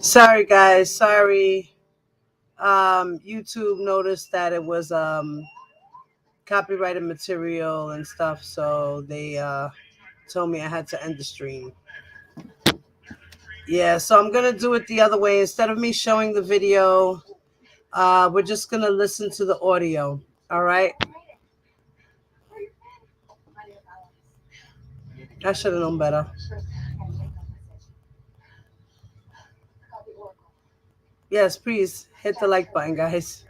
Sorry, guys. Sorry. YouTube noticed that it was copyrighted material and stuff, so they told me I had to end the stream. Yeah, so I'm gonna do it the other way. Instead of me showing the video, we're just gonna listen to the audio. All right. I should have known better. Yes, please hit the like button, guys.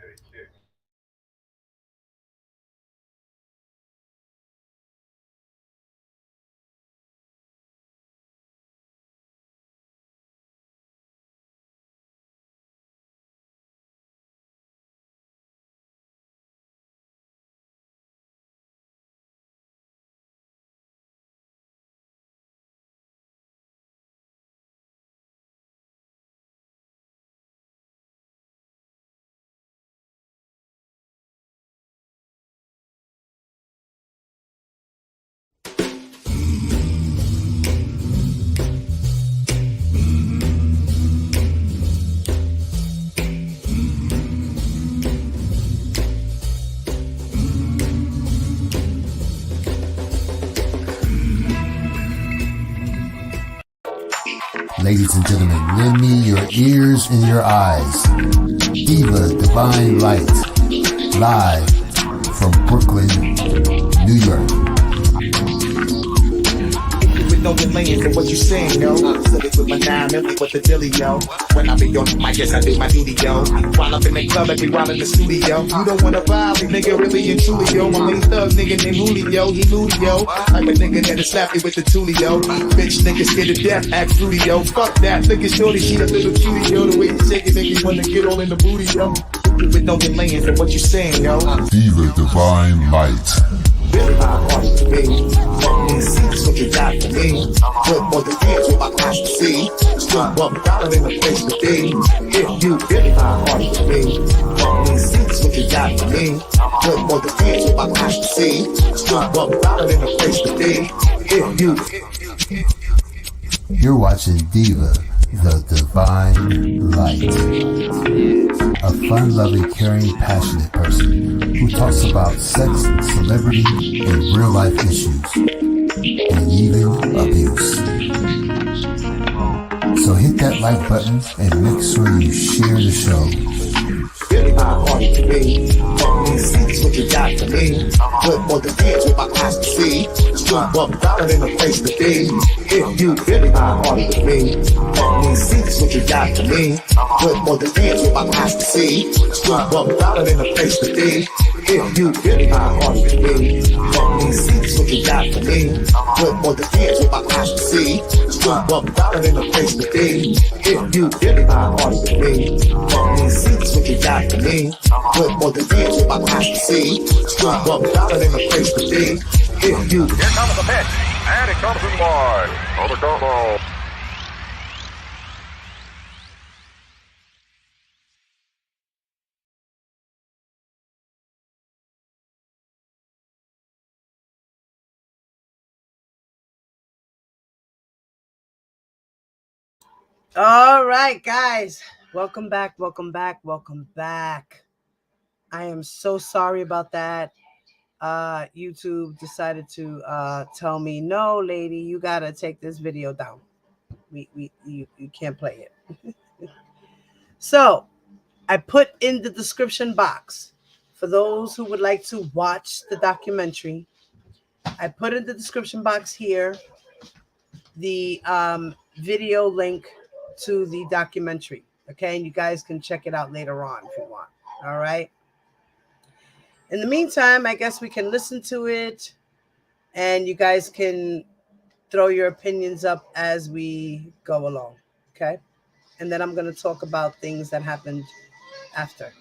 Ladies and gentlemen, lend me your ears and your eyes. Diva Divine Light, live from Brooklyn, New York. With no delaying to what you saying, yo. Said it with my 9 million with the dilly, yo. When I be on the mic, yes, I do my duty, yo. While up in the club, every while in the studio. You don't wanna violate, nigga, really and truly, yo. My main thug, nigga named Julio, he moody, yo. I'm a nigga that'll slap you with the tulio. Bitch, nigga scared to death, act fruity, yo. Fuck that, look at shorty, she a little cutie, yo. The way you shake it, make me wanna get all in the booty, yo. With no delaying to what you saying, yo. Diva Divine Light. Really my heart to me. Fucking seats what you got for me. Put more than hands with my eyes to see. Still $1 in the place to be. If you really my heart to me. Fucking seats what you got for me. Put more than hands with my eyes to see. Still $1 in the place to be. If you. You're watching Diva, the Divine Light. A fun-loving, caring, passionate person who talks about sex, celebrity, and real-life issues, and even abuse. So hit that like button and make sure you share the show. Really my heart to me. Fucking seats what you got for me. Put more than hands with my eyes to see. Still $1 in the place to be. If you really my heart to me. Fucking seats what you got for me. Put more than hands with my eyes to see. Still $1 in the place to be. If you really my heart to me. Fucking seats what you got for me. Put more than hands with my eyes to see. Still $1 in the place to be. If you really my heart to me. Fucking seats what you got for me. Put more than hands with my eyes to see. Still $1 in the place to be. If you. Here comes the pitch, and it comes in wide. On the combo. All right, guys. Welcome back. Welcome back. Welcome back. I am so sorry about that. YouTube decided to tell me, no, lady, you gotta take this video down. You can't play it. So I put in the description box for those who would like to watch the documentary. I put in the description box here the video link to the documentary. Okay, and you guys can check it out later on if you want. All right. In the meantime, I guess we can listen to it and you guys can throw your opinions up as we go along. Okay. And then I'm going to talk about things that happened after.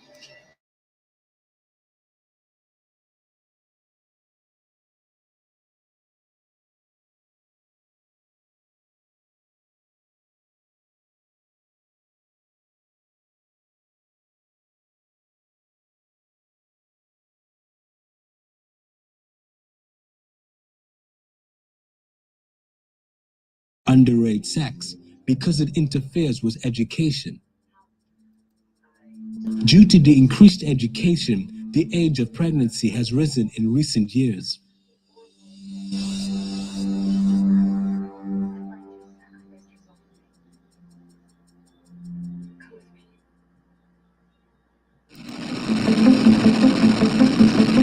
underage sex because it interferes with education. Due to the increased education, the age of pregnancy has risen in recent years.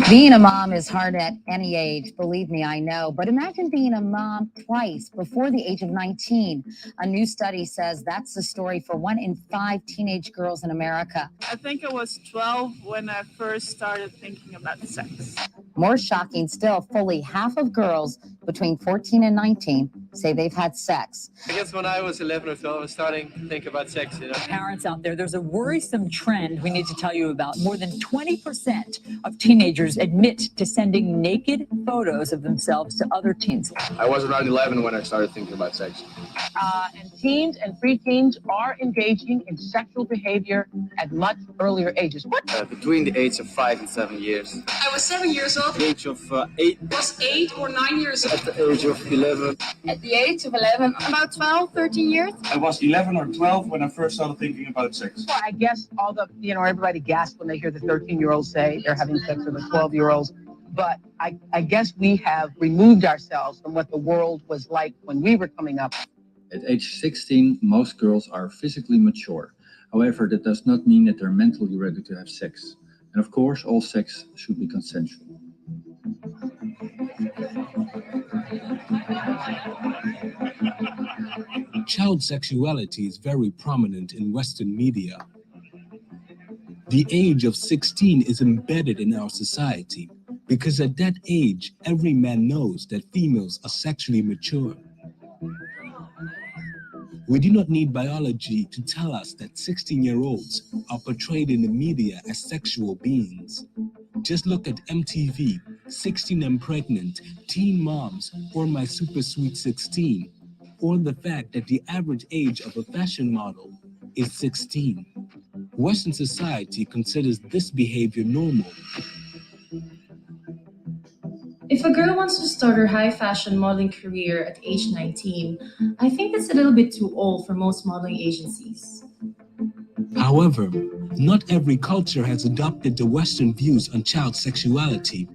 Being a mom is hard at any age, believe me, I know. But imagine being a mom twice before the age of 19. A new study says that's the story for 1 in 5 teenage girls in America. I think I was 12 when I first started thinking about sex. More shocking still, fully half of girls between 14 and 19 say they've had sex. I guess when I was 11 or 12, I was starting to think about sex, Parents out there's a worrisome trend we need to tell you about. More than 20% of teenagers admit to sending naked photos of themselves to other teens. I was around 11 when I started thinking about sex. And teens and preteens are engaging in sexual behavior at much earlier ages. Between the age of 5 and 7 years. I was 7 years old. At the age of 8. Was 8 or 9 years old. At the age of 11. At the age of 11. About 12, 13 years. I was 11 or 12 when I first started thinking about sex. Well, I guess everybody gasps when they hear the 13-year-olds say they're having sex with the 12-year-olds. But I guess we have removed ourselves from what the world was like when we were coming up. At age 16, most girls are physically mature. However, that does not mean that they're mentally ready to have sex. And of course, all sex should be consensual. Child sexuality is very prominent in Western media. The age of 16 is embedded in our society because at that age, every man knows that females are sexually mature. We do not need biology to tell us that 16-year-olds are portrayed in the media as sexual beings. Just look at MTV, 16 and Pregnant, Teen Moms, or My Super Sweet 16, or the fact that the average age of a fashion model is 16. Western society considers this behavior normal. If a girl wants to start her high fashion modeling career at age 19, I think that's a little bit too old for most modeling agencies. However, not every culture has adopted the Western views on child sexuality.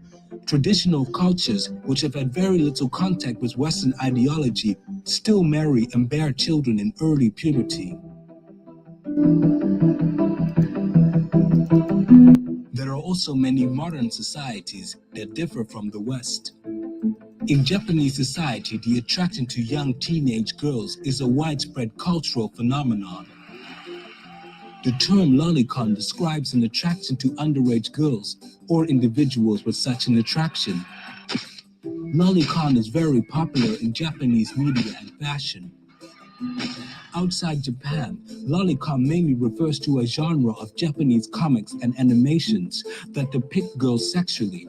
Traditional cultures, which have had very little contact with Western ideology, still marry and bear children in early puberty. There are also many modern societies that differ from the West. In Japanese society, the attraction to young teenage girls is a widespread cultural phenomenon. The term lolicon describes an attraction to underage girls or individuals with such an attraction. Lolicon is very popular in Japanese media and fashion. Outside Japan, lolicon mainly refers to a genre of Japanese comics and animations that depict girls sexually.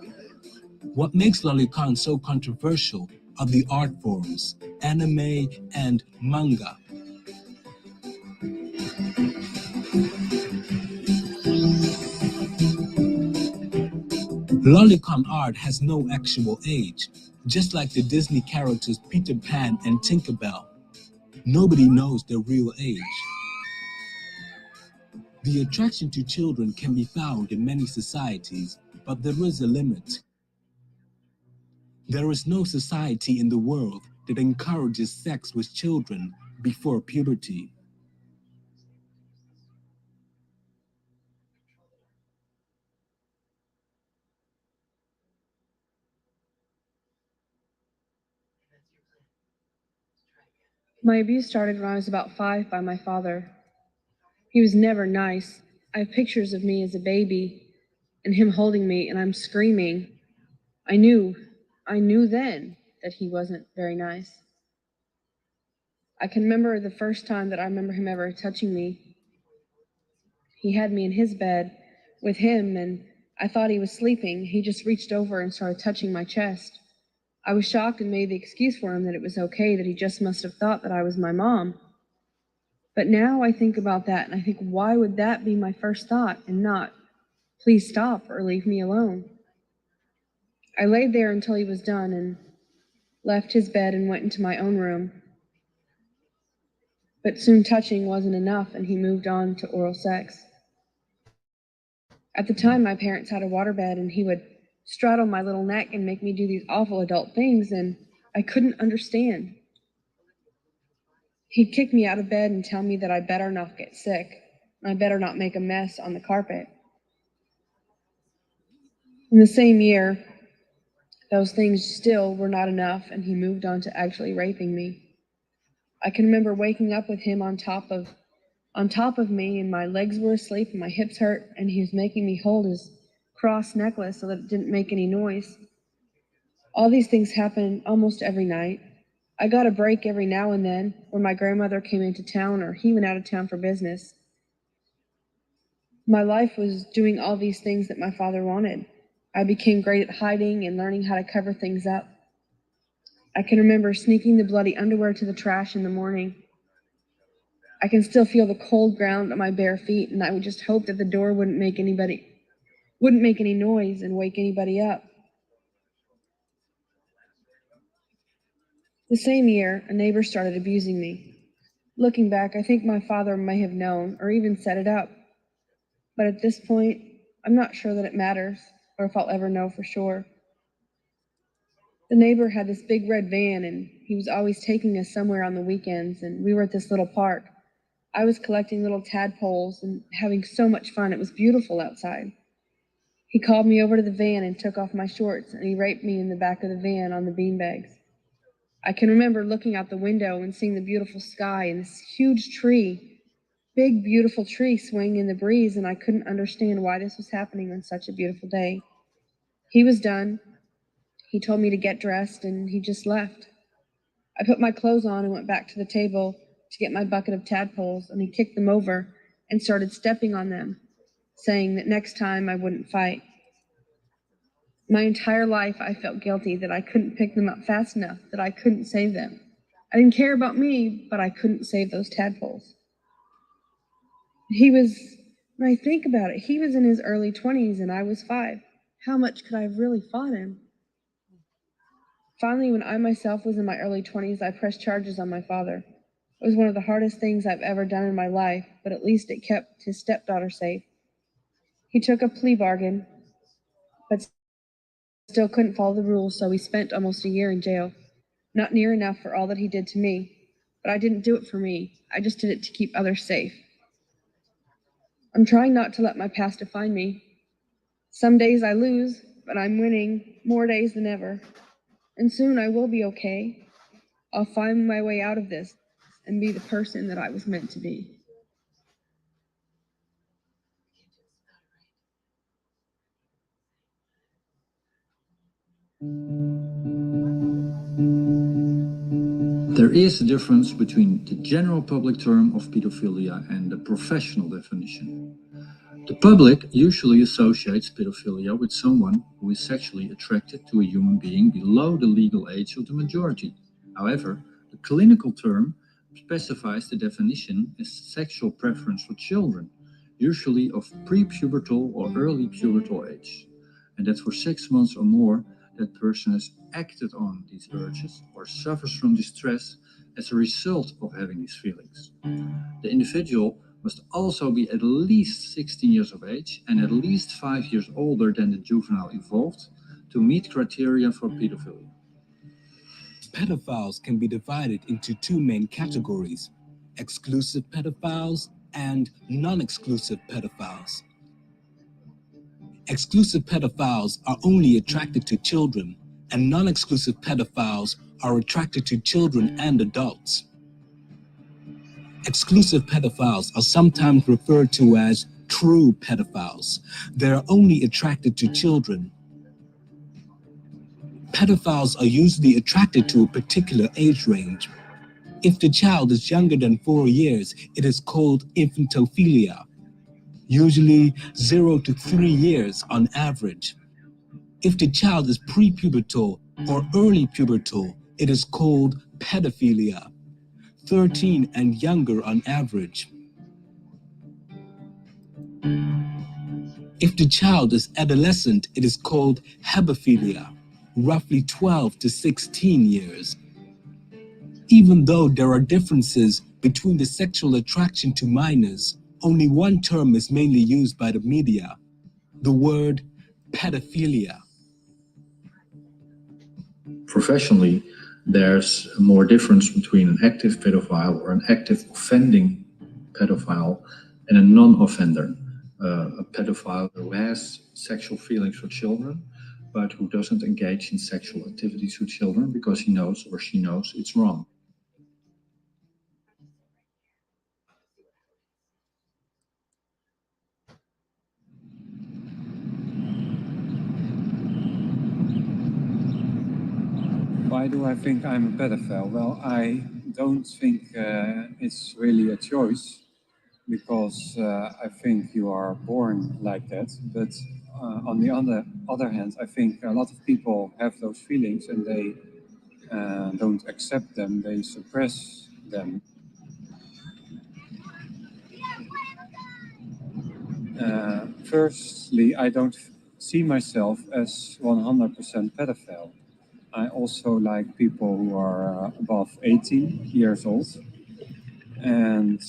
What makes lolicon so controversial are the art forms, anime and manga. Lolicon art has no actual age, just like the Disney characters Peter Pan and Tinkerbell. Nobody knows their real age. The attraction to children can be found in many societies, but there is a limit. There is no society in the world that encourages sex with children before puberty. My abuse started when I was about 5 by my father. He was never nice. I have pictures of me as a baby and him holding me and I'm screaming. I knew then that he wasn't very nice. I can remember the first time that I remember him ever touching me. He had me in his bed with him and I thought he was sleeping. He just reached over and started touching my chest. I was shocked and made the excuse for him that it was okay, that he just must have thought that I was my mom. But now I think about that and I think, why would that be my first thought and not, please stop or leave me alone? I laid there until he was done and left his bed and went into my own room. But soon touching wasn't enough, and he moved on to oral sex. At the time, my parents had a waterbed, and he would straddle my little neck and make me do these awful adult things, and I couldn't understand. He'd kick me out of bed and tell me that I better not get sick, and I better not make a mess on the carpet. In the same year, those things still were not enough, and he moved on to actually raping me. I can remember waking up with him on top of me, and my legs were asleep and my hips hurt, and he was making me hold his cross necklace so that it didn't make any noise. All these things happened almost every night. I got a break every now and then when my grandmother came into town or he went out of town for business. My life was doing all these things that my father wanted. I became great at hiding and learning how to cover things up. I can remember sneaking the bloody underwear to the trash in the morning. I can still feel the cold ground on my bare feet, and I would just hope that the door wouldn't make any noise and wake anybody up. The same year, a neighbor started abusing me. Looking back, I think my father may have known or even set it up. But at this point, I'm not sure that it matters or if I'll ever know for sure. The neighbor had this big red van, and he was always taking us somewhere on the weekends, and we were at this little park. I was collecting little tadpoles and having so much fun. It was beautiful outside. He called me over to the van and took off my shorts, and he raped me in the back of the van on the beanbags. I can remember looking out the window and seeing the beautiful sky and this huge tree, big, beautiful tree swaying in the breeze, and I couldn't understand why this was happening on such a beautiful day. He was done. He told me to get dressed, and he just left. I put my clothes on and went back to the table to get my bucket of tadpoles, and he kicked them over and started stepping on them, saying that next time I wouldn't fight. My entire life, I felt guilty that I couldn't pick them up fast enough, that I couldn't save them. I didn't care about me, but I couldn't save those tadpoles. When I think about it, he was in his early 20s and I was 5. How much could I have really fought him? Finally, when I myself was in my early 20s, I pressed charges on my father. It was one of the hardest things I've ever done in my life, but at least it kept his stepdaughter safe. He took a plea bargain, but still couldn't follow the rules, so he spent almost a year in jail. Not near enough for all that he did to me, but I didn't do it for me. I just did it to keep others safe. I'm trying not to let my past define me. Some days I lose, but I'm winning more days than ever. And soon I will be okay. I'll find my way out of this and be the person that I was meant to be. There is a difference between the general public term of pedophilia and the professional definition. The public usually associates pedophilia with someone who is sexually attracted to a human being below the legal age of the majority. However, the clinical term specifies the definition as sexual preference for children, usually of prepubertal or early pubertal age, and that for 6 months or more, that person has acted on these urges or suffers from distress as a result of having these feelings. The individual must also be at least 16 years of age and at least 5 years older than the juvenile involved to meet criteria for pedophilia. Pedophiles can be divided into 2 main categories: exclusive pedophiles and non-exclusive pedophiles. Exclusive pedophiles are only attracted to children, and non-exclusive pedophiles are attracted to children and adults. Exclusive pedophiles are sometimes referred to as true pedophiles. They are only attracted to children. Pedophiles are usually attracted to a particular age range. If the child is younger than 4 years, it is called infantophilia, usually 0 to 3 years on average. If the child is prepubertal or early pubertal, it is called pedophilia, 13 and younger on average. If the child is adolescent, it is called hypophilia, roughly 12 to 16 years. Even though there are differences Between the sexual attraction to minors, only one term is mainly used by the media, the word pedophilia. Professionally, there's more difference between an active pedophile or an active offending pedophile and a non-offender. A pedophile who has sexual feelings for children, but who doesn't engage in sexual activities with children because he knows or she knows it's wrong. Why do I think I'm a pedophile? Well, I don't think it's really a choice, because I think you are born like that. But on the other hand, I think a lot of people have those feelings and they don't accept them, they suppress them. Firstly, I don't see myself as 100% pedophile. I also like people who are above 18 years old. And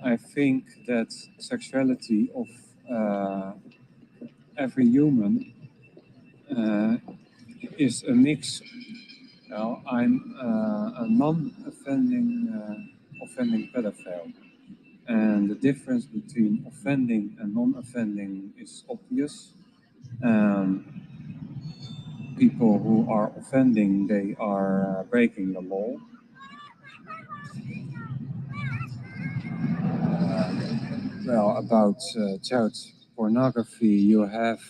I think that sexuality of every human is a mix. Well, I'm a non-offending pedophile. And the difference between offending and non-offending is obvious. People who are offending, they are breaking the law. Well, about child pornography, you have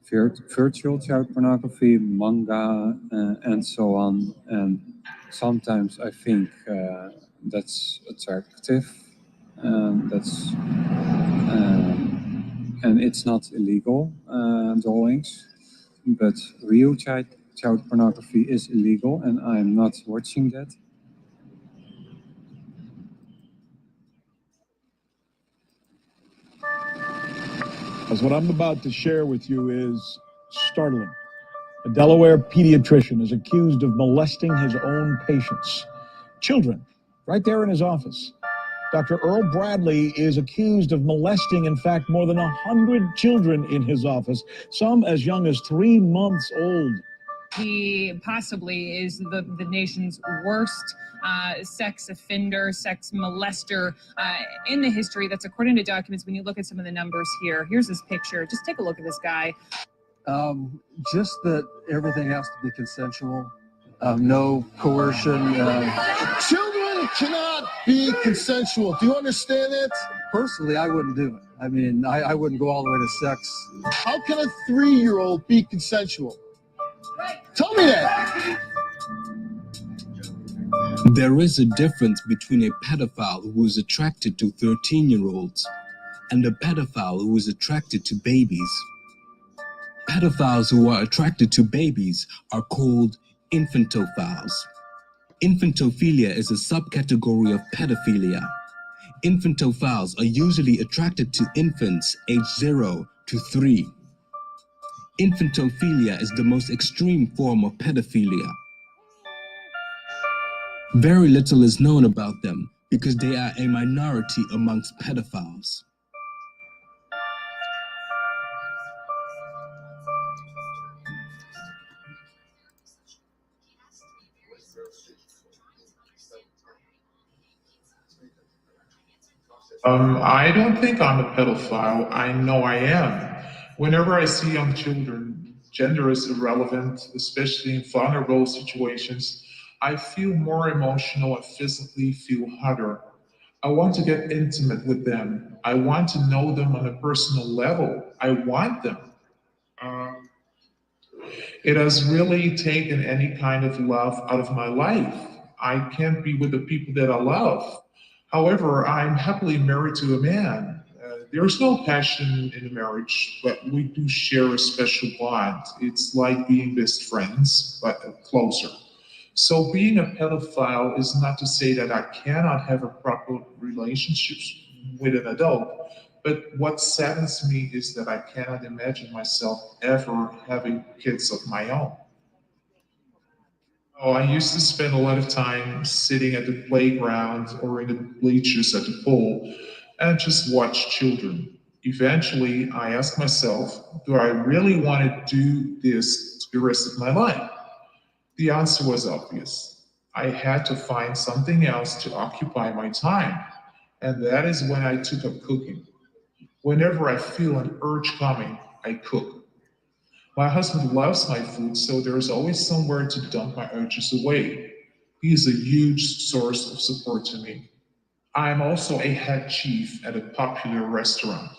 virtual child pornography, manga, and so on. And sometimes I think that's attractive. And it's not illegal, drawings, but real child pornography is illegal, and I'm not watching that. As what I'm about to share with you is startling. A Delaware pediatrician is accused of molesting his own patients, children, right there in his office. Dr. Earl Bradley is accused of molesting, in fact, more than 100 children in his office, some as young as 3 months old. He possibly is the nation's worst sex offender, sex molester in the history. That's according to documents. When you look at some of the numbers here, here's his picture. Just take a look at this guy. Just that everything has to be consensual. No coercion. Children cannot be consensual. Do you understand it? Personally, I wouldn't do it. I mean, I wouldn't go all the way to sex. How can a 3-year-old be consensual? Tell me that. There is a difference between a pedophile who is attracted to 13-year-olds and a pedophile who is attracted to babies. Pedophiles who are attracted to babies are called infantophiles. Infantophilia is a subcategory of pedophilia. Infantophiles are usually attracted to infants aged 0 to 3. Infantophilia is the most extreme form of pedophilia. Very little is known about them because they are a minority amongst pedophiles. I don't think I'm a pedophile. I know I am. Whenever I see young children, gender is irrelevant, especially in vulnerable situations. I feel more emotional and physically feel hotter. I want to get intimate with them. I want to know them on a personal level. I want them. It has really taken any kind of love out of my life. I can't be with the people that I love. However, I'm happily married to a man. There's no passion in a marriage, but we do share a special bond. It's like being best friends, but closer. So being a pedophile is not to say that I cannot have a proper relationship with an adult, but what saddens me is that I cannot imagine myself ever having kids of my own. Oh, I used to spend a lot of time sitting at the playground or in the bleachers at the pool and just watch children. Eventually, I asked myself, do I really want to do this the rest of my life? The answer was obvious. I had to find something else to occupy my time. And that is when I took up cooking. Whenever I feel an urge coming, I cook. My husband loves my food, so there's always somewhere to dump my urges away. He is a huge source of support to me. I am also a head chef at a popular restaurant.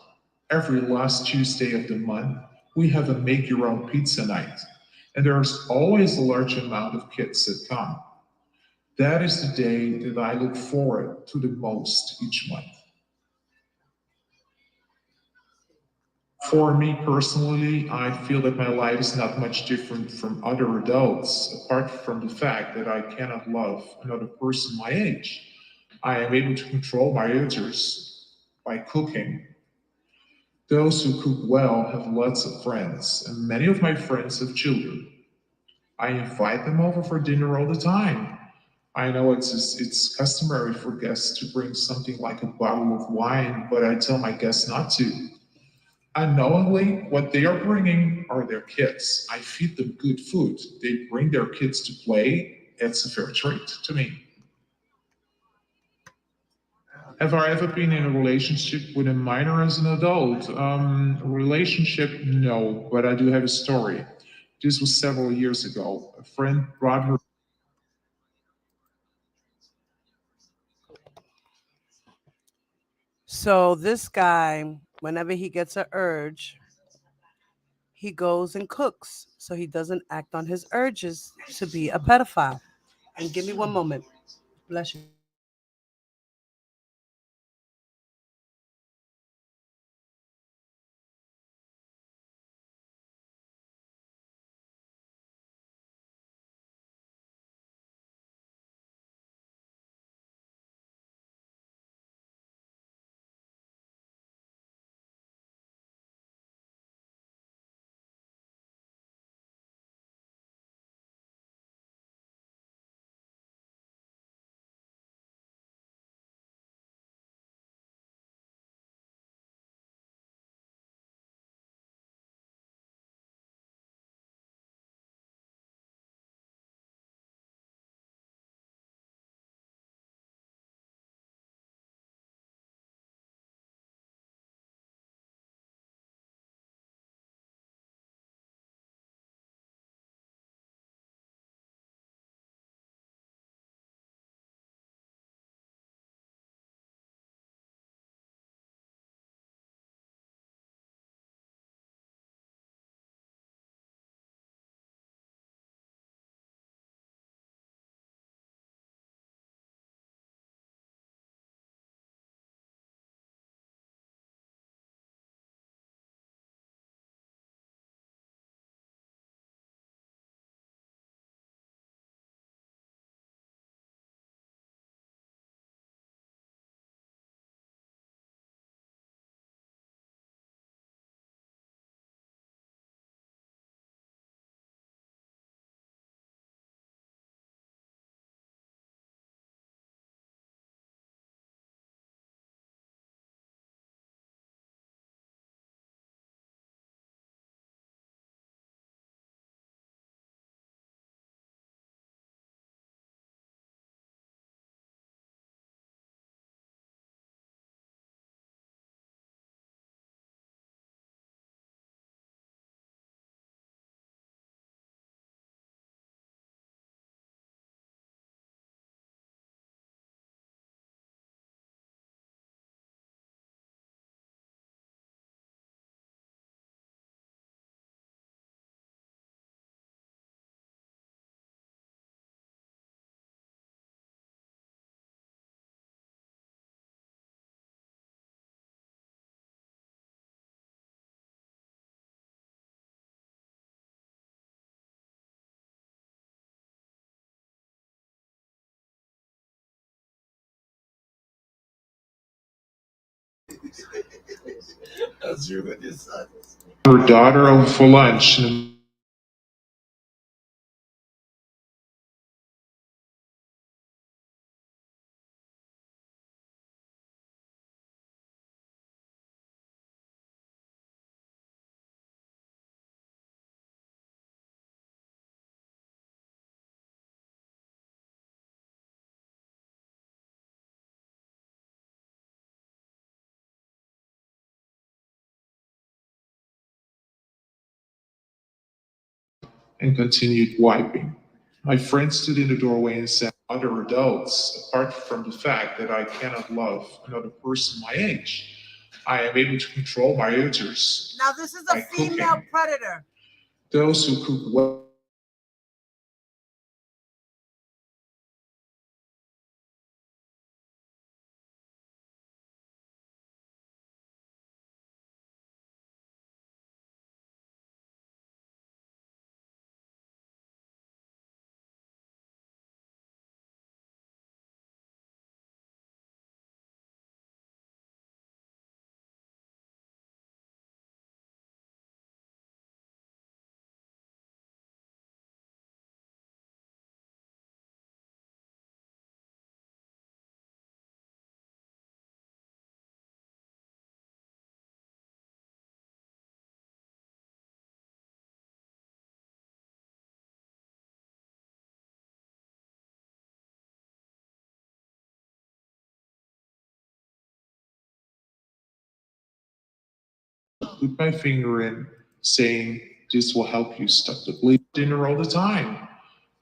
Every last Tuesday of the month, we have a make your own pizza night, and there's always a large amount of kids that come. That is the day that I look forward to the most each month. For me personally, I feel that my life is not much different from other adults, apart from the fact that I cannot love another person my age. I am able to control my urges by cooking. Those who cook well have lots of friends, and many of my friends have children. I invite them over for dinner all the time. I know it's customary for guests to bring something like a bottle of wine, but I tell my guests not to. Unknowingly, what they are bringing are their kids. I feed them good food. They bring their kids to play. It's a fair treat to me. Have I ever been in a relationship with a minor as an adult? A relationship, no, but I do have a story. This was several years ago. A friend brought her. So this guy, whenever he gets an urge, he goes and cooks so he doesn't act on his urges to be a pedophile. And give me one moment. Bless you. Her daughter over for lunch. And and continued wiping. My friend stood in the doorway and said, other adults, apart from the fact that I cannot love another person my age, I am able to control my urges. Now this is a by female cooking. predator. Those who cook well put my finger in, saying, this will help you stop the bleeding. Dinner all the time.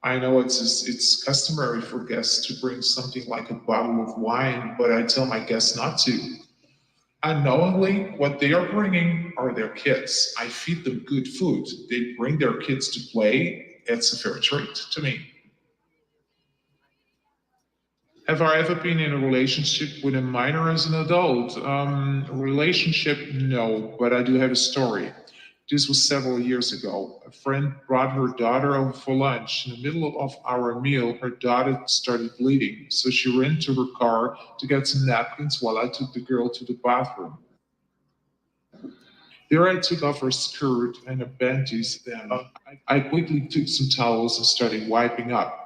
I know it's customary for guests to bring something like a bottle of wine, but I tell my guests not to. Unknowingly, what they are bringing are their kids. I feed them good food. They bring their kids to play. It's a fair treat to me. Have I ever been in a relationship with a minor as an adult? A relationship, no, but I do have a story. This was several years ago. A friend brought her daughter over for lunch. In the middle of our meal, her daughter started bleeding, so she ran to her car to get some napkins while I took the girl to the bathroom. There I took off her skirt and her panties, then I quickly took some towels and started wiping up.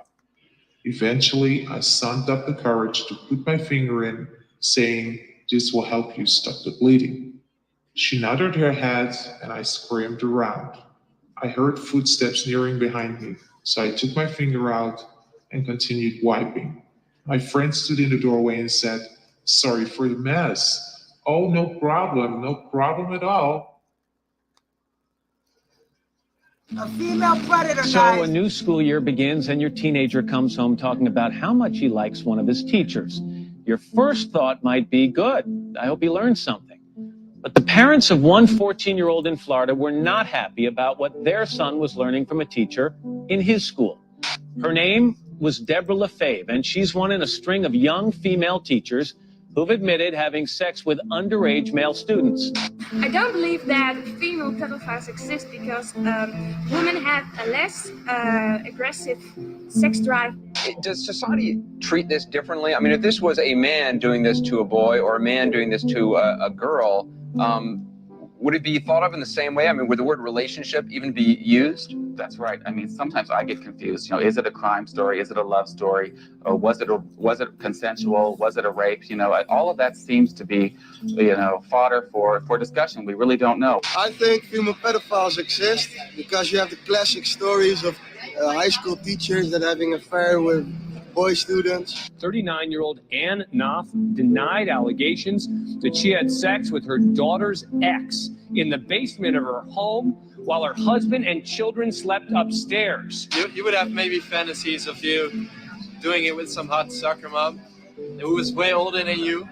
Eventually, I summoned up the courage to put my finger in, saying, this will help you stop the bleeding. She nodded her head and I screamed around. I heard footsteps nearing behind me, so I took my finger out and continued wiping. My friend stood in the doorway and said, sorry for the mess. Oh, no problem at all. A female predator, So guys. a new school year begins and your teenager comes home talking about how much he likes one of his teachers. Your first thought might be, good, I hope he learns something. But the parents of one 14-year-old in Florida were not happy about what their son was learning from a teacher in his school. Her name was Deborah LaFave, and she's one in a string of young female teachers who've admitted having sex with underage male students. I don't believe that female pedophiles exist because women have a less aggressive sex drive. Does society treat this differently? I mean, if this was a man doing this to a boy or a man doing this to a girl, would it be thought of in the same way? I mean, would the word relationship even be used? That's right. I mean, sometimes I get confused. You know, is it a crime story? Is it a love story? Or was it consensual? Was it a rape? You know, all of that seems to be, you know, fodder for discussion. We really don't know. I think female pedophiles exist because you have the classic stories of high school teachers that having an affair with boy students. 39-year-old Ann Knopf denied allegations that she had sex with her daughter's ex in the basement of her home while her husband and children slept upstairs. You would have maybe fantasies of you doing it with some hot soccer mom who was way older than you,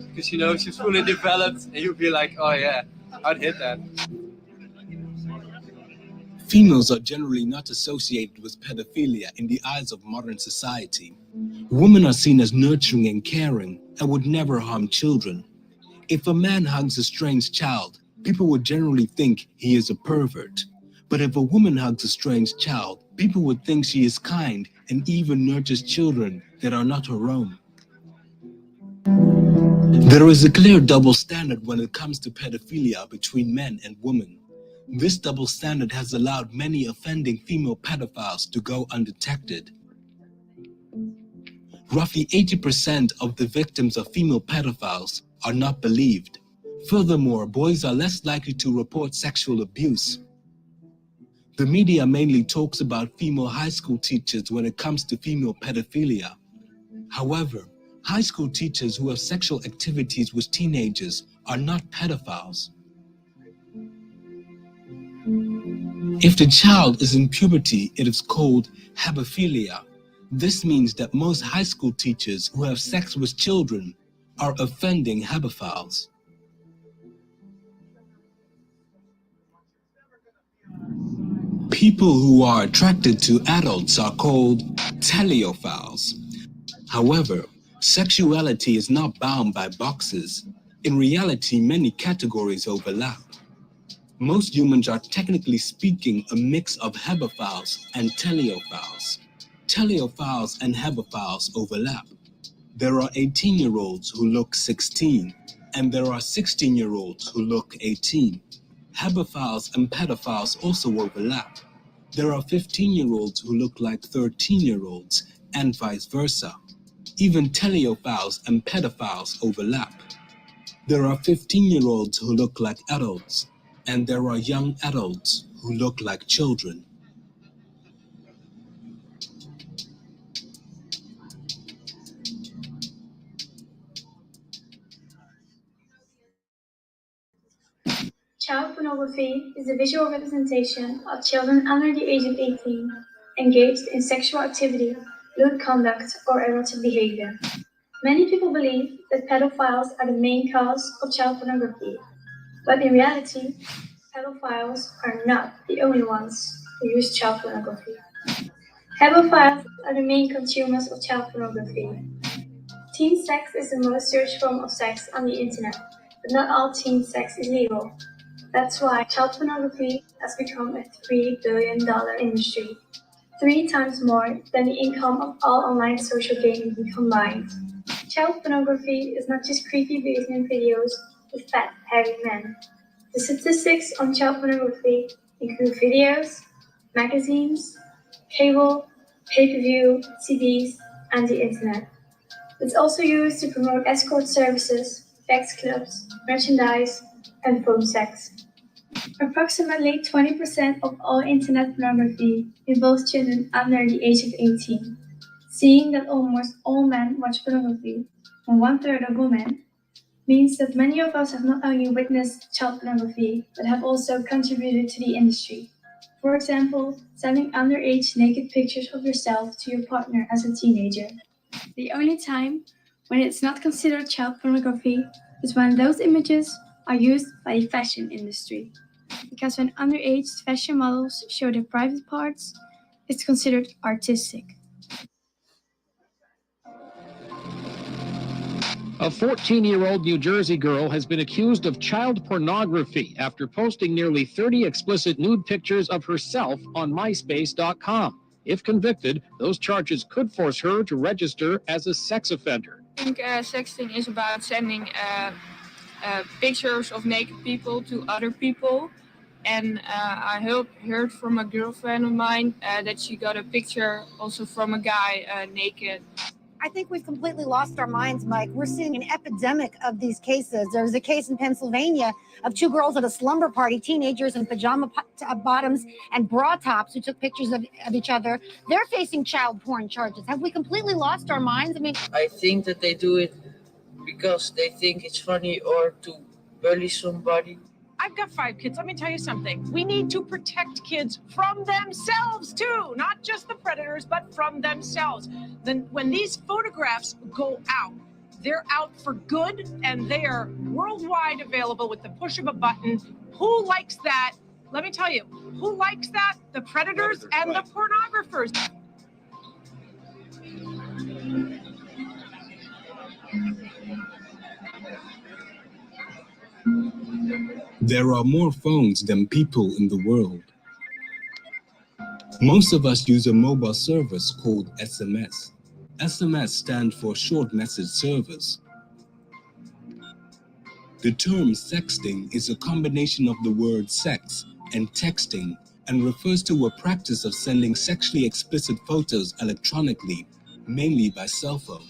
because you know she's fully developed, and you'd be like, oh yeah, I'd hit that. Females are generally not associated with pedophilia in the eyes of modern society. Women are seen as nurturing and caring and would never harm children. If a man hugs a strange child, people would generally think he is a pervert. But if a woman hugs a strange child, people would think she is kind and even nurtures children that are not her own. There is a clear double standard when it comes to pedophilia between men and women. This double standard has allowed many offending female pedophiles to go undetected. Roughly 80% of the victims of female pedophiles are not believed. Furthermore, boys are less likely to report sexual abuse. The media mainly talks about female high school teachers when it comes to female pedophilia. However, high school teachers who have sexual activities with teenagers are not pedophiles. If the child is in puberty, it is called pedophilia. This means that most high school teachers who have sex with children are offending pedophiles. People who are attracted to adults are called teleophiles. However, sexuality is not bound by boxes. In reality, many categories overlap. Most humans are technically speaking a mix of hebophiles and teleophiles. Teleophiles and hebophiles overlap. There are 18-year-olds who look 16, and there are 16-year-olds who look 18. Hebophiles and pedophiles also overlap. There are 15-year-olds who look like 13-year-olds, and vice versa. Even teleophiles and pedophiles overlap. There are 15-year-olds who look like adults, and there are young adults who look like children. Child pornography is a visual representation of children under the age of 18 engaged in sexual activity, lewd conduct, or erotic behavior. Many people believe that pedophiles are the main cause of child pornography, but in reality, pedophiles are not the only ones who use child pornography. Pedophiles are the main consumers of child pornography. Teen sex is the most searched form of sex on the internet, but not all teen sex is legal. That's why child pornography has become a $3 billion industry, 3 times more than the income of all online social gaming combined. Child pornography is not just creepy basement videos with fat, hairy men. The statistics on child pornography include videos, magazines, cable, pay-per-view, CDs, and the internet. It's also used to promote escort services, sex clubs, merchandise, and phone sex. Approximately 20% of all internet pornography involves children under the age of 18. Seeing that almost all men watch pornography, and 1/3 of women, means that many of us have not only witnessed child pornography, but have also contributed to the industry. For example, sending underage naked pictures of yourself to your partner as a teenager. The only time when it's not considered child pornography is when those images are used by the fashion industry. Because when underage fashion models show their private parts, it's considered artistic. A 14-year-old New Jersey girl has been accused of child pornography after posting nearly 30 explicit nude pictures of herself on MySpace.com. If convicted, those charges could force her to register as a sex offender. I think sexting is about sending pictures of naked people to other people. And I heard from a girlfriend of mine that she got a picture also from a guy naked. I think we've completely lost our minds, Mike. We're seeing an epidemic of these cases. There was a case in Pennsylvania of 2 girls at a slumber party, teenagers in pajama bottoms and bra tops who took pictures of each other. They're facing child porn charges. Have we completely lost our minds? I mean, I think that they do it because they think it's funny or to bully somebody. I've got 5 kids. Let me tell you something. We need to protect kids from themselves, too. Not just the predators, but from themselves. Then when these photographs go out, they're out for good, and they are worldwide available with the push of a button. Who likes that? Let me tell you, who likes that? The predators and the pornographers. There are more phones than people in the world. Most of us use a mobile service called SMS. SMS stands for Short Message Service. The term sexting is a combination of the word sex and texting and refers to a practice of sending sexually explicit photos electronically, mainly by cell phone.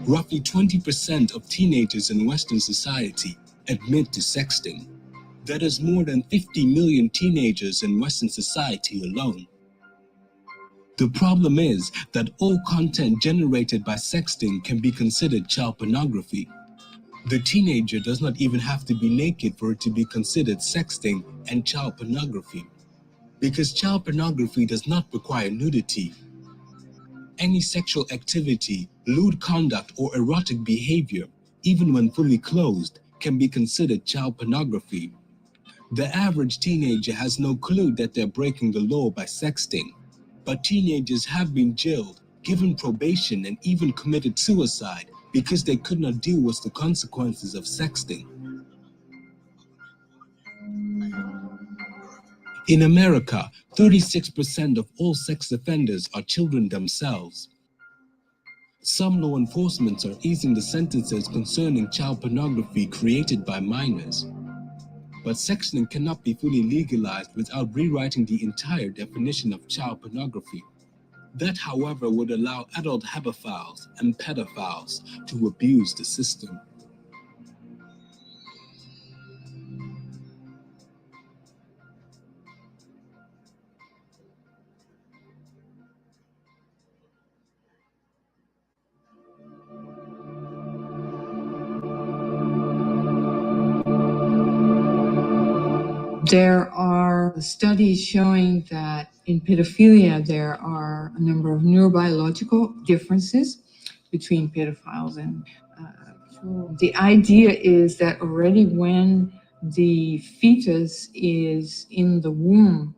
Roughly 20% of teenagers in Western society admit to sexting. That is more than 50 million teenagers in Western society alone. The problem is that all content generated by sexting can be considered child pornography. The teenager does not even have to be naked for it to be considered sexting and child pornography, because child pornography does not require nudity. Any sexual activity, lewd conduct, or erotic behavior, even when fully clothed, can be considered child pornography. The average teenager has no clue that they're breaking the law by sexting, but teenagers have been jailed, given probation, and even committed suicide because they could not deal with the consequences of sexting. In America, 36% of all sex offenders are children themselves. Some law enforcement are easing the sentences concerning child pornography created by minors. But sexting cannot be fully legalized without rewriting the entire definition of child pornography. That, however, would allow adult hypophiles and pedophiles to abuse the system. There are studies showing that in pedophilia there are a number of neurobiological differences between pedophiles and the idea is that already when the fetus is in the womb,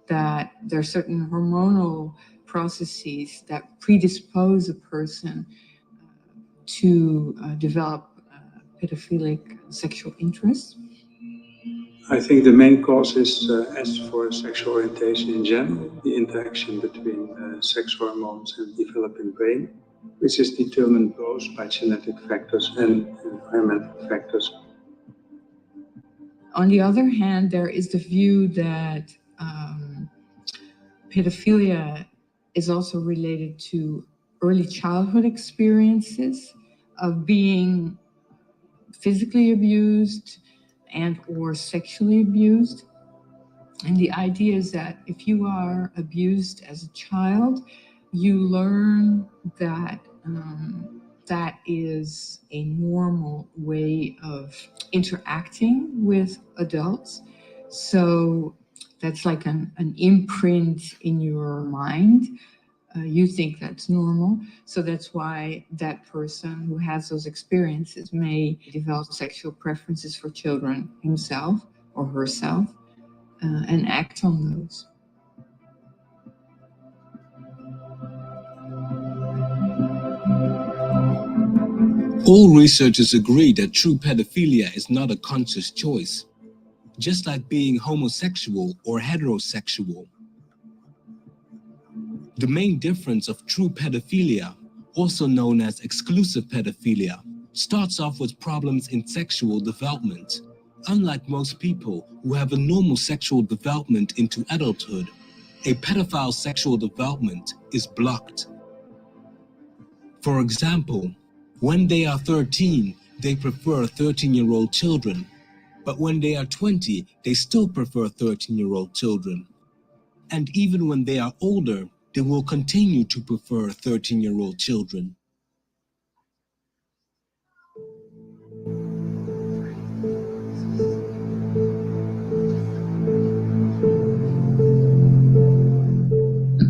that there are certain hormonal processes that predispose a person to develop pedophilic sexual interests. I think the main cause is, as for sexual orientation in general, the interaction between sex hormones and developing brain, which is determined both by genetic factors and environmental factors. On the other hand, there is the view that pedophilia is also related to early childhood experiences of being physically abused and or sexually abused. And the idea is that if you are abused as a child, you learn that that is a normal way of interacting with adults. So that's like an imprint in your mind. You think that's normal. So that's why that person who has those experiences may develop sexual preferences for children himself or herself and act on those. All researchers agree that true pedophilia is not a conscious choice, just like being homosexual or heterosexual. The main difference of true pedophilia, also known as exclusive pedophilia, starts off with problems in sexual development. Unlike most people who have a normal sexual development into adulthood, a pedophile's sexual development is blocked. For example, when they are 13, they prefer 13-year-old children, but when they are 20, they still prefer 13-year-old children. And even when they are older, they will continue to prefer 13-year-old children.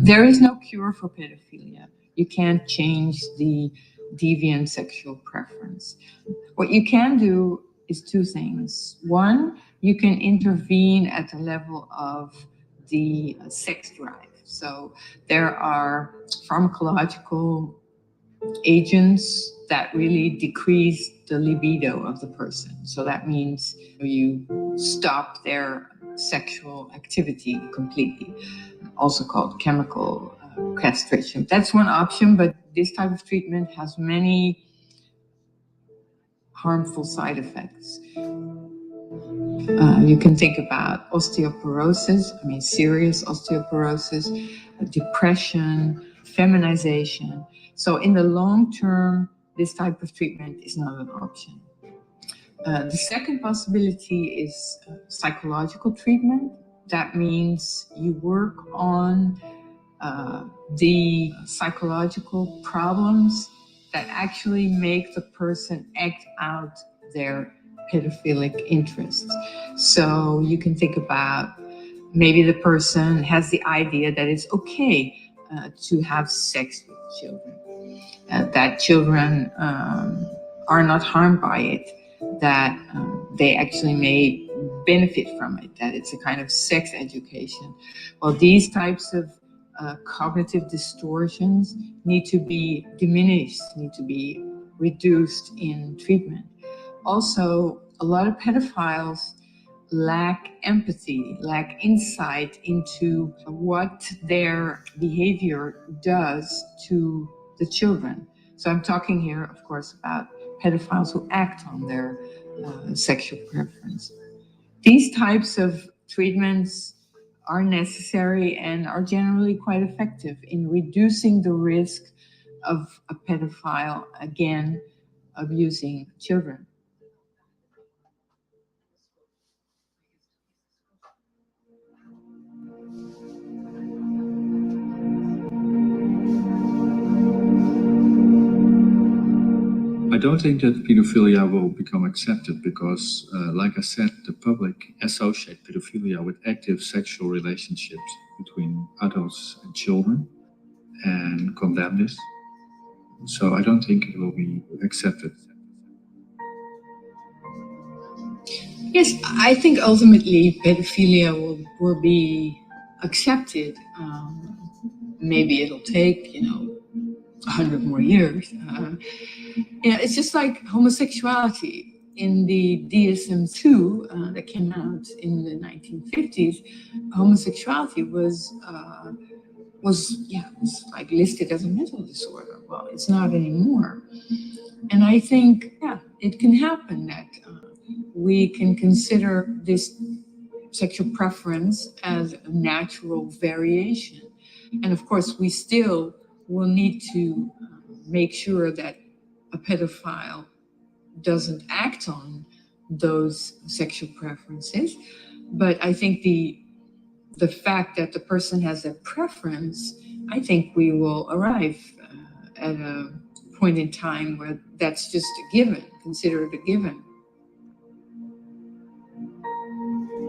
There is no cure for pedophilia. You can't change the deviant sexual preference. What you can do is two things. One, you can intervene at the level of the sex drive. So there are pharmacological agents that really decrease the libido of the person. So that means you stop their sexual activity completely, also called chemical castration. That's one option, but this type of treatment has many harmful side effects. You can think about osteoporosis, serious osteoporosis, depression, feminization. So in the long term, this type of treatment is not an option. The second possibility is psychological treatment. That means you work on the psychological problems that actually make the person act out their pedophilic interests. So you can think about maybe the person has the idea that it's okay to have sex with children, that children are not harmed by it, that they actually may benefit from it, that it's a kind of sex education. Well, these types of cognitive distortions need to be diminished, need to be reduced in treatment. Also, a lot of pedophiles lack empathy, lack insight into what their behavior does to the children. So I'm talking here, of course, about pedophiles who act on their sexual preference. These types of treatments are necessary and are generally quite effective in reducing the risk of a pedophile, again, abusing children. I don't think that pedophilia will become accepted because, like I said, the public associate pedophilia with active sexual relationships between adults and children and condemn this. So I don't think it will be accepted. Yes, I think ultimately pedophilia will be accepted. Maybe it'll take, 100 more years. It's just like homosexuality. In the DSM-2 that came out in the 1950s, homosexuality was like listed as a mental disorder. Well, it's not anymore. And I think, it can happen that we can consider this sexual preference as a natural variation. And of course, we still will need to make sure that a pedophile doesn't act on those sexual preferences. But I think the fact that the person has a preference, I think we will arrive at a point in time where that's just a given, considered a given.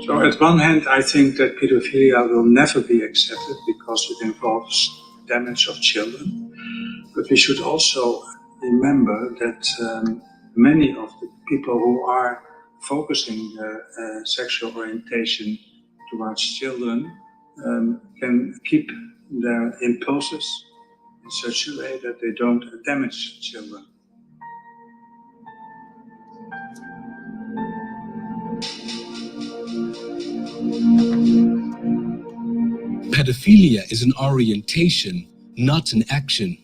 So at one hand, I think that pedophilia will never be accepted because it involves damage of children. But we should also remember that many of the people who are focusing their sexual orientation towards children can keep their impulses in such a way that they don't damage children. Pedophilia is an orientation, not an action.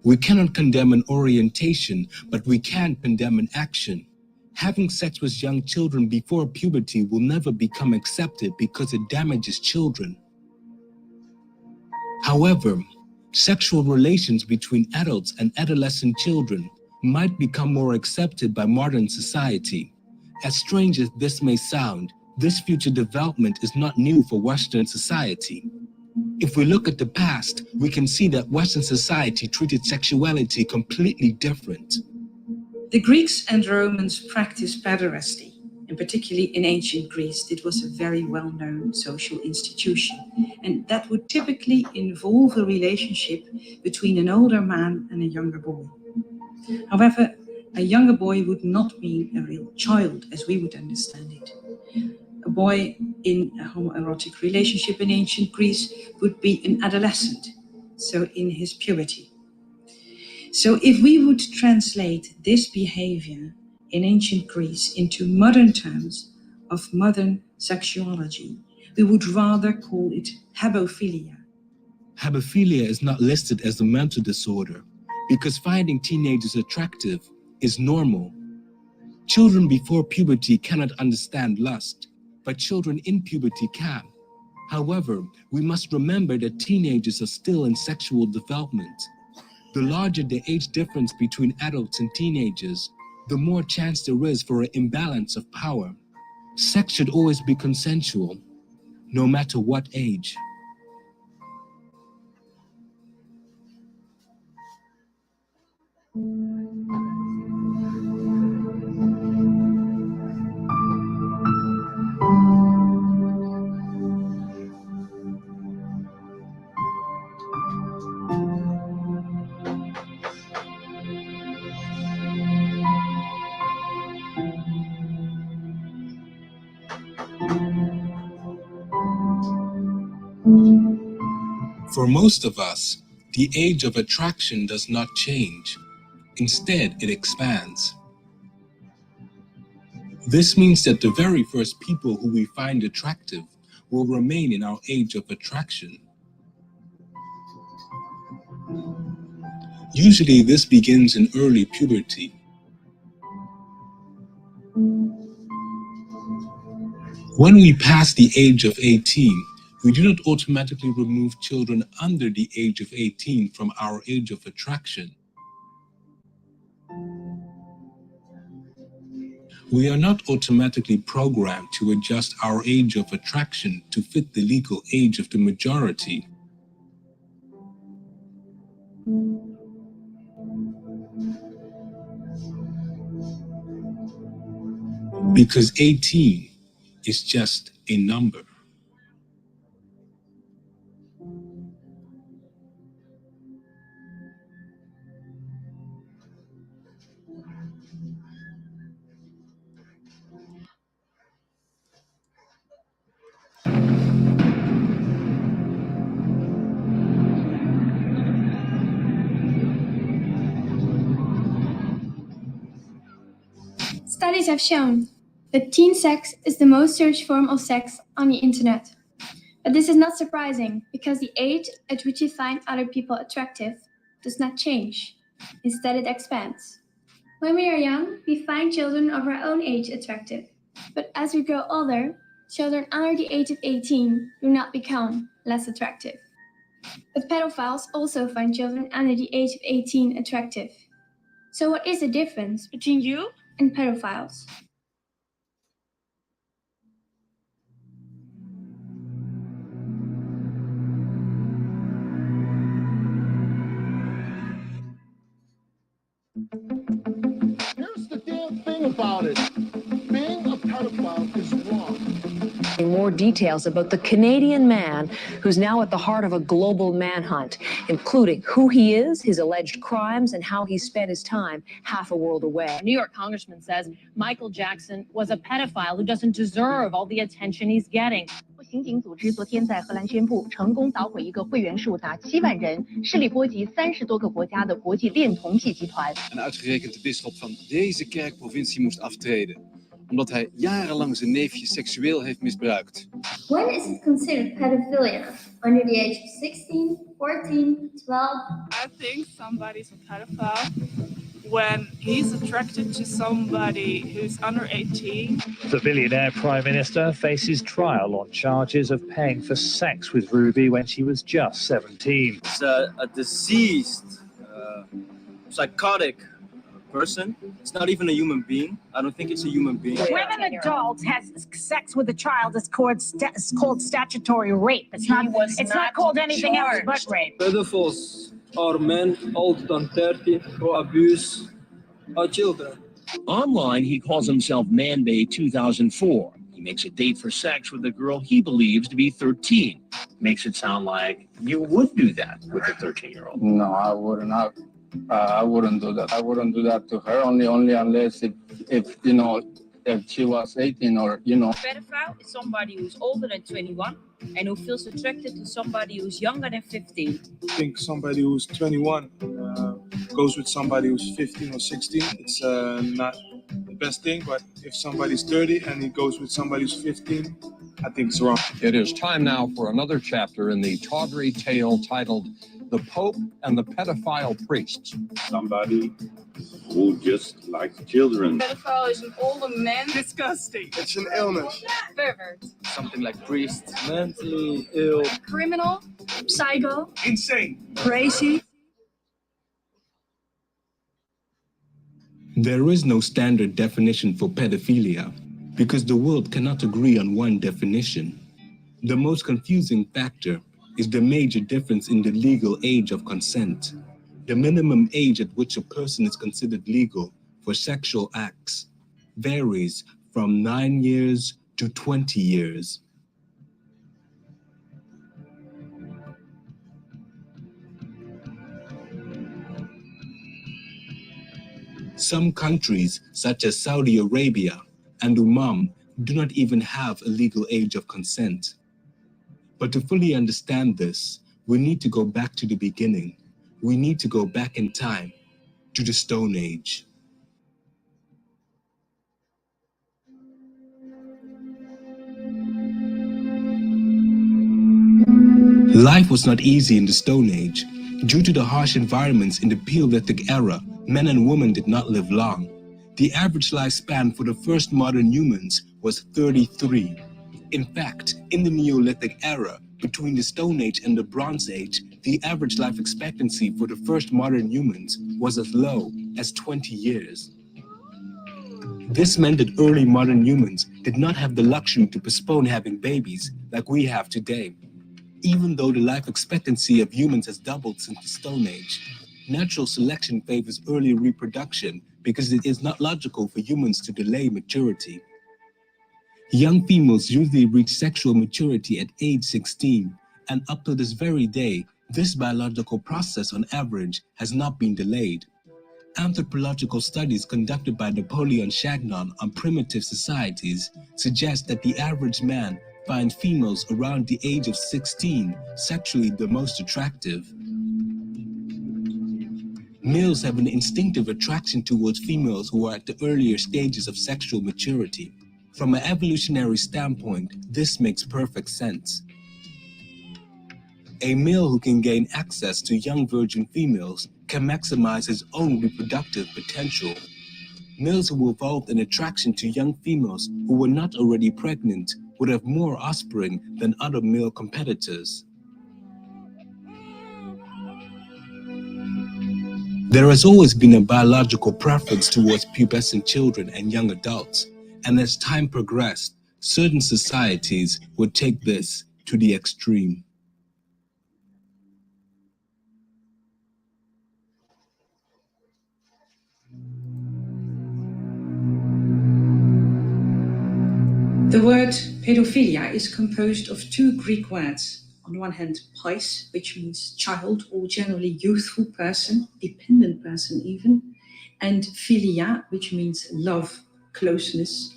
We cannot condemn an orientation, but we can condemn an action. Having sex with young children before puberty will never become accepted because it damages children. However, sexual relations between adults and adolescent children might become more accepted by modern society. As strange as this may sound, this future development is not new for Western society. If we look at the past, we can see that Western society treated sexuality completely different. The Greeks and Romans practiced pederasty, and particularly in ancient Greece, it was a very well-known social institution. And that would typically involve a relationship between an older man and a younger boy. However, a younger boy would not mean a real child, as we would understand it. A boy in a homoerotic relationship in ancient Greece would be an adolescent, so in his puberty. So if we would translate this behavior in ancient Greece into modern terms of modern sexuality, we would rather call it hebophilia. Hebophilia is not listed as a mental disorder because finding teenagers attractive is normal. Children before puberty cannot understand lust, but children in puberty can. However, we must remember that teenagers are still in sexual development. The larger the age difference between adults and teenagers, the more chance there is for an imbalance of power. Sex should always be consensual, no matter what age. For most of us, the age of attraction does not change. Instead, it expands. This means that the very first people who we find attractive will remain in our age of attraction. Usually, this begins in early puberty. When we pass the age of 18, we do not automatically remove children under the age of 18 from our age of attraction. We are not automatically programmed to adjust our age of attraction to fit the legal age of the majority. Because 18 is just a number. Studies have shown that teen sex is the most searched form of sex on the internet. But this is not surprising because the age at which you find other people attractive does not change. Instead, it expands. When we are young, we find children of our own age attractive. But as we grow older, children under the age of 18 do not become less attractive. But pedophiles also find children under the age of 18 attractive. So what is the difference between you and pedophiles? Here's the damn thing about it. Being a pedophile is wrong. More details about the Canadian man who's now at the heart of a global manhunt, including who he is, his alleged crimes, and how he spent his time half a world away. A New York congressman says Michael Jackson was a pedophile who doesn't deserve all the attention he's getting. 刑警组织昨天在荷兰宣布，成功捣毁一个会员数达7万人、势力波及30多个国家的国际恋童癖集团。En uitgerekend de bisschop van deze kerkprovincie moest aftreden, omdat hij jarenlang zijn neefje seksueel heeft misbruikt. When is it considered pedophilia? Under the age of 16, 14, 12? I think somebody's a pedophile when he's attracted to somebody who's under 18. The billionaire prime minister faces trial on charges of paying for sex with Ruby when she was just 17. It's a diseased, psychotic person. It's not even a human being. I don't think it's a human being. When an adult has sex with a child, it's called statutory rape. It's not called anything else but rape. Pedophiles are men older than 30 who abuse our children. Online, he calls himself Manbay 2004. He makes a date for sex with a girl he believes to be 13. Makes it sound like you would do that with a 13-year-old. No, I wouldn't. I wouldn't do that. I wouldn't do that to her only unless if you know, if she was 18 or, you know. A pedophile is somebody who's older than 21 and who feels attracted to somebody who's younger than 15. I think somebody who's 21 goes with somebody who's 15 or 16. It's not the best thing, but if somebody's 30 and he goes with somebody who's 15, I think it's wrong. It is time now for another chapter in the tawdry tale titled The Pope and the Pedophile Priests. Somebody who just likes children. Pedophile is an older man. Disgusting. It's an illness. Pervert. Something like priest, mentally ill. Criminal. Psycho. Insane. Crazy. There is no standard definition for pedophilia because the world cannot agree on one definition. The most confusing factor is the major difference in the legal age of consent. The minimum age at which a person is considered legal for sexual acts varies from 9 years to 20 years. Some countries, such as Saudi Arabia and Oman, do not even have a legal age of consent. But to fully understand this, we need to go back to the beginning. We need to go back in time, to the Stone Age. Life was not easy in the Stone Age. Due to the harsh environments in the Paleolithic era, men and women did not live long. The average lifespan for the first modern humans was 33. In fact, in the Neolithic era, between the Stone Age and the Bronze Age, the average life expectancy for the first modern humans was as low as 20 years. This meant that early modern humans did not have the luxury to postpone having babies like we have today. Even though the life expectancy of humans has doubled since the Stone Age, natural selection favors early reproduction because it is not logical for humans to delay maturity. Young females usually reach sexual maturity at age 16, and up to this very day, this biological process on average has not been delayed. Anthropological studies conducted by Napoleon Chagnon on primitive societies suggest that the average man finds females around the age of 16 sexually the most attractive. Males have an instinctive attraction towards females who are at the earlier stages of sexual maturity. From an evolutionary standpoint, this makes perfect sense. A male who can gain access to young virgin females can maximize his own reproductive potential. Males who evolved an attraction to young females who were not already pregnant would have more offspring than other male competitors. There has always been a biological preference towards pubescent children and young adults, and as time progressed, certain societies would take this to the extreme. The word pedophilia is composed of two Greek words. On one hand, pais, which means child or generally youthful person, dependent person even, and philia, which means love, closeness,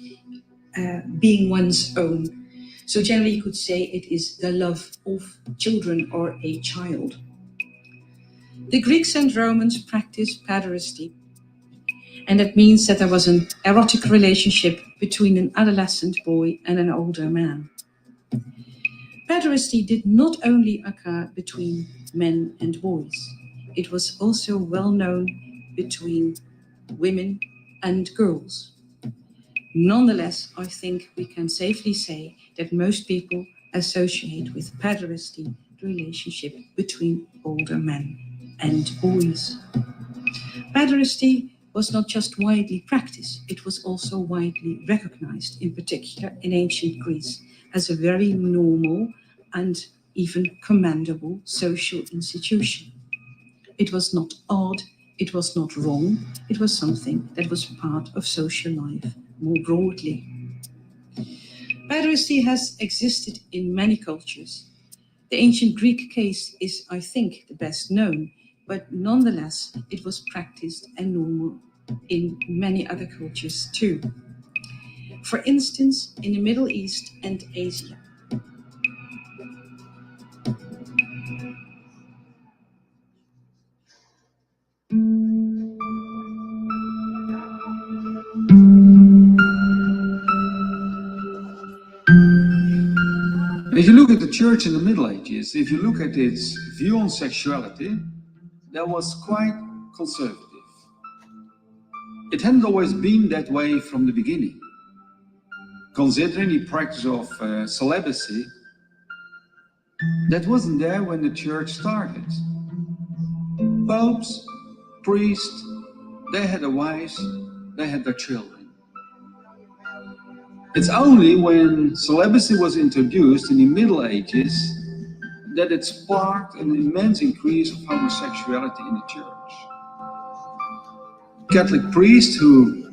being one's own. So generally you could say it is the love of children or a child. The Greeks and Romans practiced pederasty, and that means that there was an erotic relationship between an adolescent boy and an older man. Pederasty did not only occur between men and boys, it was also well known between women and girls. Nonetheless, I think we can safely say that most people associate with pederasty the relationship between older men and boys. Pederasty was not just widely practiced, it was also widely recognized, in particular in ancient Greece, as a very normal and even commendable social institution. It was not odd, it was not wrong, it was something that was part of social life more broadly. Pederasty has existed in many cultures. The ancient Greek case is, I think, the best known, but nonetheless, it was practiced and normal in many other cultures too. For instance, in the Middle East and Asia. If you look at the church in the Middle Ages, if you look at its view on sexuality, that was quite conservative. It hadn't always been that way from the beginning. Considering the practice of celibacy, that wasn't there when the church started. Popes, priests, they had their wives, they had their children. It's only when celibacy was introduced in the Middle Ages that it sparked an immense increase of homosexuality in the church. Catholic priests who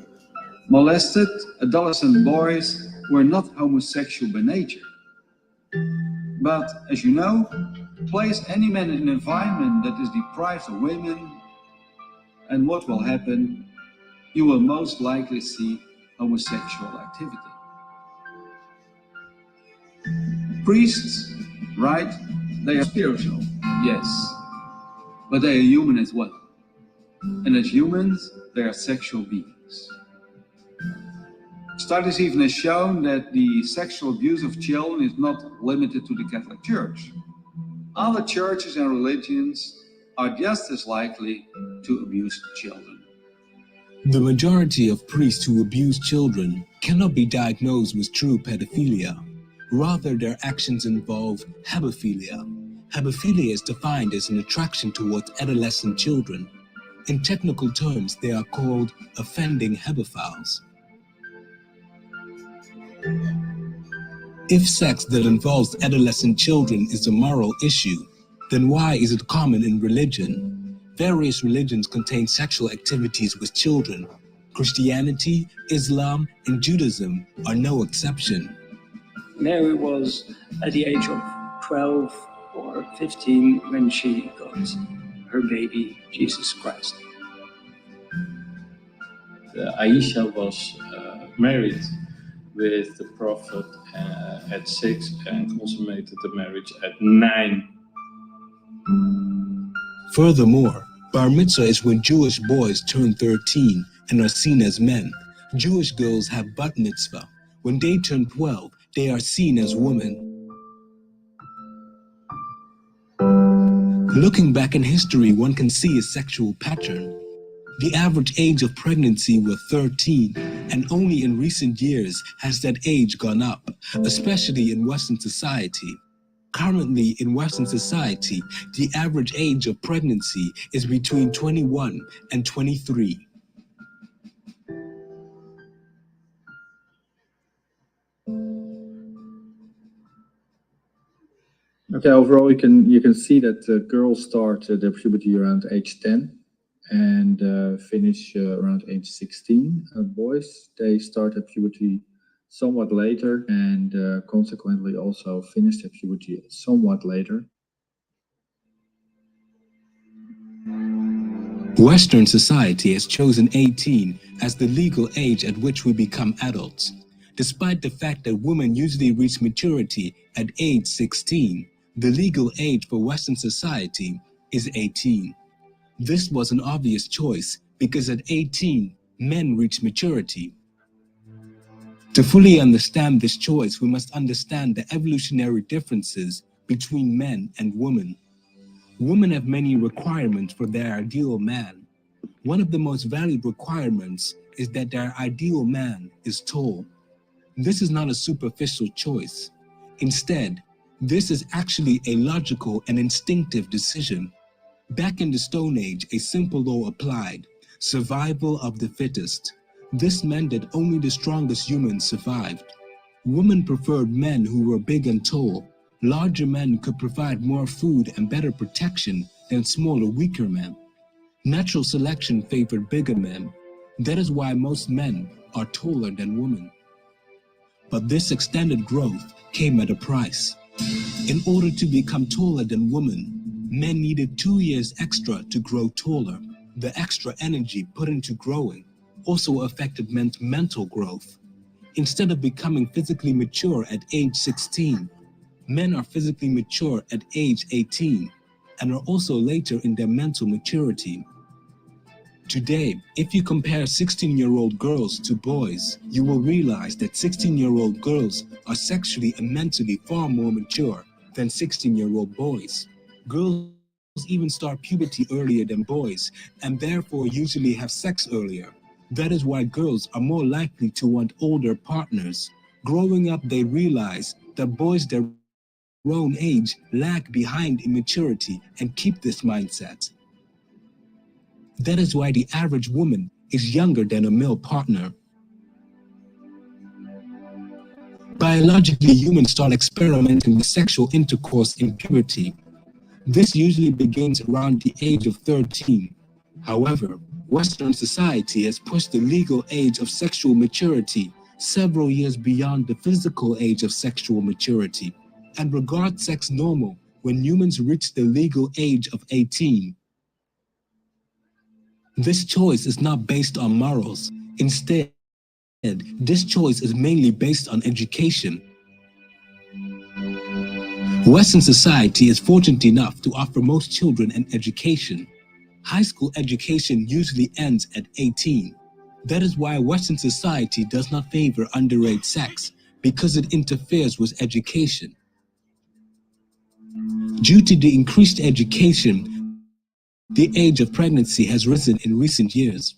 molested adolescent boys were not homosexual by nature. But, as you know, place any man in an environment that is deprived of women, and what will happen? You will most likely see homosexual activity. Priests right? They are spiritual, yes, but they are human as well. And as humans, they are sexual beings. Studies even have shown that the sexual abuse of children is not limited to the Catholic Church. Other churches and religions are just as likely to abuse children. The majority of priests who abuse children cannot be diagnosed with true pedophilia. Rather, their actions involve hypophilia. Hypophilia is defined as an attraction towards adolescent children. In technical terms, they are called offending pedophiles. If sex that involves adolescent children is a moral issue, then why is it common in religion? Various religions contain sexual activities with children. Christianity, Islam, and Judaism are no exception. Mary was at the age of 12 or 15 when she got her baby, Jesus Christ. Aisha was married with the Prophet at 6 and consummated the marriage at 9. Furthermore, bar mitzvah is when Jewish boys turn 13 and are seen as men. Jewish girls have bat mitzvah. When they turn 12, they are seen as women. Looking back in history, one can see a sexual pattern. The average age of pregnancy was 13, and only in recent years has that age gone up, especially in Western society. Currently, in Western society, the average age of pregnancy is between 21 and 23. Okay, overall, you can see that girls start their puberty around age 10 and finish around age 16. Boys, they start their puberty somewhat later and consequently also finish their puberty somewhat later. Western society has chosen 18 as the legal age at which we become adults, despite the fact that women usually reach maturity at age 16. The legal age for Western society is 18. This was an obvious choice because at 18, men reach maturity. To fully understand this choice, we must understand the evolutionary differences between men and women. Women have many requirements for their ideal man. One of the most valued requirements is that their ideal man is tall. This is not a superficial choice. Instead, this is actually a logical and instinctive decision. Back in the Stone Age, a simple law applied: survival of the fittest. This meant that only the strongest humans survived. Women preferred men who were big and tall. Larger men could provide more food and better protection than smaller, weaker men. Natural selection favored bigger men. That is why most men are taller than women. But this extended growth came at a price. In order to become taller than women, men needed 2 years extra to grow taller. The extra energy put into growing also affected men's mental growth. Instead of becoming physically mature at age 16, men are physically mature at age 18 and are also later in their mental maturity. Today, if you compare 16-year-old girls to boys, you will realize that 16-year-old girls are sexually and mentally far more mature than 16-year-old boys. Girls even start puberty earlier than boys and therefore usually have sex earlier. That is why girls are more likely to want older partners. Growing up, they realize that boys their own age lag behind in maturity and keep this mindset. That is why the average woman is younger than a male partner. Biologically, humans start experimenting with sexual intercourse in puberty. This usually begins around the age of 13. However, Western society has pushed the legal age of sexual maturity several years beyond the physical age of sexual maturity and regards sex normal when humans reach the legal age of 18. This choice is not based on morals. Instead, this choice is mainly based on education. Western society is fortunate enough to offer most children an education. High school education usually ends at 18. That is why Western society does not favor underage sex, because it interferes with education. Due to the increased education, the age of pregnancy has risen in recent years.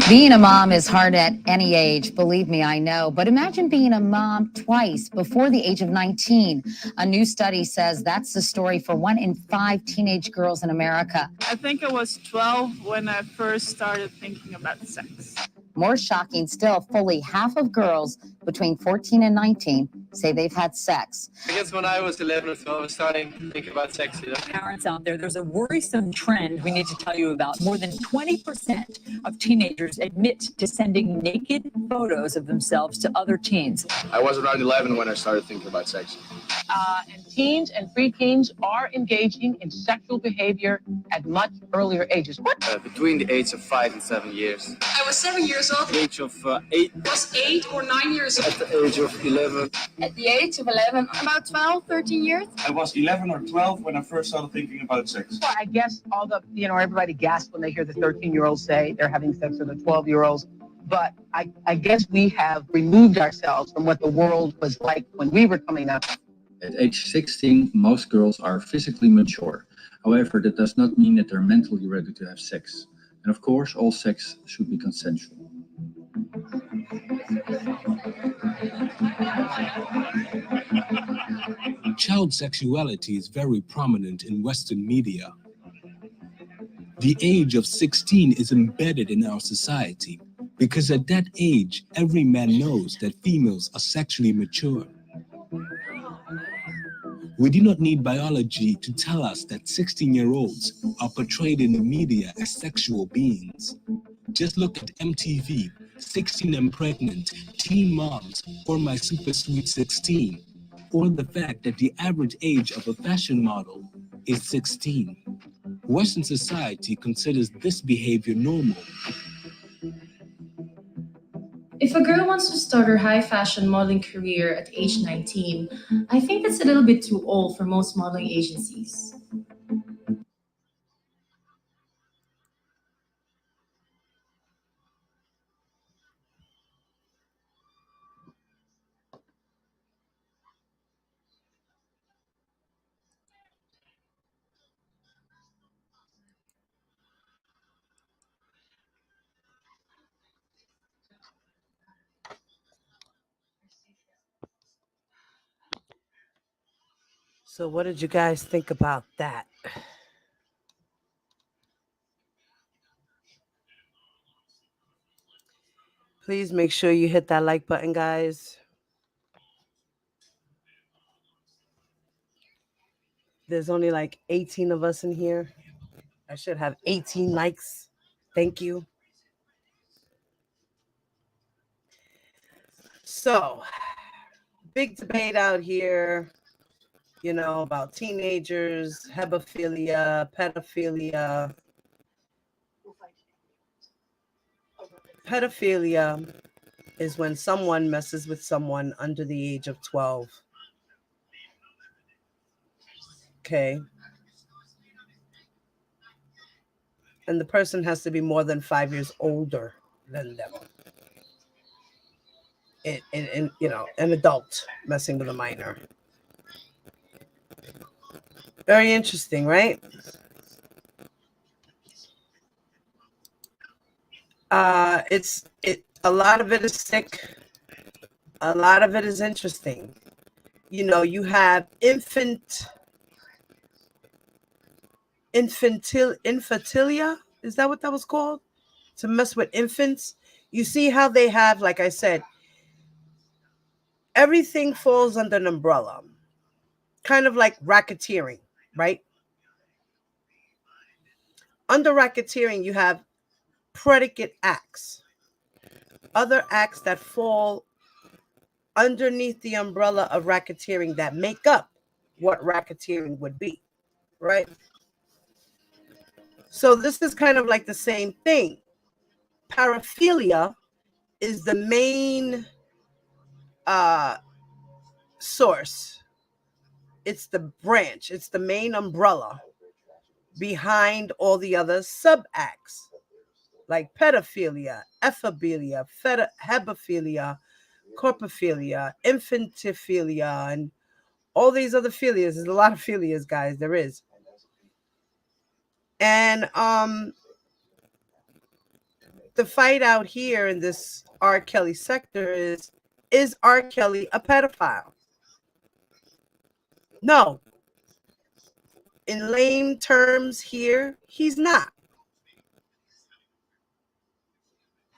Being a mom is hard at any age, believe me, I know. But imagine being a mom twice before the age of 19. A new study says that's the story for 1 in 5 teenage girls in America. I think I was 12 when I first started thinking about sex. More shocking still, fully half of girls between 14 and 19 say they've had sex. I guess when I was 11 or 12, I was starting to think about sex. Parents out there's a worrisome trend we need to tell you about. More than 20% of teenagers admit to sending naked photos of themselves to other teens. I was around 11 when I started thinking about sex. And teens and preteens are engaging in sexual behavior at much earlier ages. What? Between the age of 5 and 7 years. I was 7 years old. At the age of 8. I was 8 or 9 years old. At the age of 11. At the age of 11, about 12, 13 years. I was 11 or 12 when I first started thinking about sex. Well, I guess everybody gasps when they hear the 13-year-olds say they're having sex with the 12-year-olds. But I guess we have removed ourselves from what the world was like when we were coming up. At age 16, most girls are physically mature. However, that does not mean that they're mentally ready to have sex. And of course, all sex should be consensual. Child sexuality is very prominent in Western media. The age of 16 is embedded in our society because at that age, every man knows that females are sexually mature. We do not need biology to tell us that 16-year-olds are portrayed in the media as sexual beings. Just look at MTV, 16 and Pregnant, Teen Moms, or My Super Sweet 16, or the fact that the average age of a fashion model is 16. Western society considers this behavior normal. If a girl wants to start her high fashion modeling career at age 19, I think that's a little bit too old for most modeling agencies. So what did you guys think about that? Please make sure you hit that like button, guys. There's only like 18 of us in here. I should have 18 likes. Thank you. So, big debate out here, about teenagers, hypophilia, pedophilia. Pedophilia is when someone messes with someone under the age of 12. Okay. And the person has to be more than 5 years older than them. An adult messing with a minor. Very interesting, right? A lot of it is sick. A lot of it is interesting. You have infantilia. Is that what that was called? To mess with infants. You see how they have, like I said, everything falls under an umbrella. Kind of like racketeering, right? Under racketeering, you have predicate acts. Other acts that fall underneath the umbrella of racketeering that make up what racketeering would be, right? So this is kind of like the same thing. Paraphilia is the main source. It's the branch. It's the main umbrella behind all the other sub-acts, like pedophilia, ephilia, hebephilia, corpophilia, infantiphilia, and all these other philias. There's a lot of philias, guys. There is. And the fight out here in this R. Kelly sector is R. Kelly a pedophile? No. In lame terms here, he's not.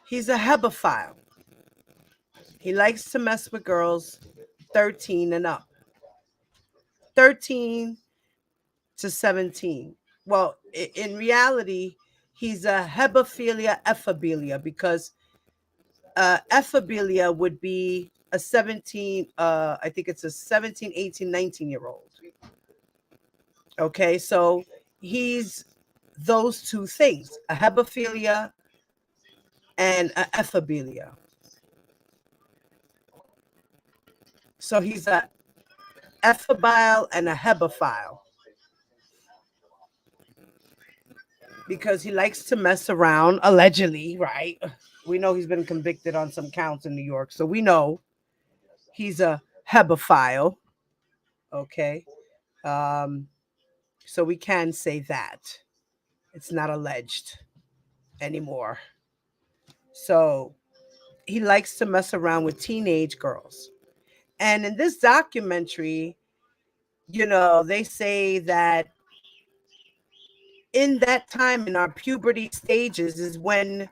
He's a hebephile. He likes to mess with girls 13 and up. 13 to 17. Well, in reality, he's a hebephilia ephilia, because ephilia would be a 17, I think it's a 17, 18, 19-year-old. Okay, so he's those two things, a hebephilia and a ephilia. So he's a ephibile and a hebephile, because he likes to mess around, allegedly, right? We know he's been convicted on some counts in New York, so we know he's a hebephile. Okay, so we can say that it's not alleged anymore. So he likes to mess around with teenage girls. And in this documentary, they say that in that time in our puberty stages is when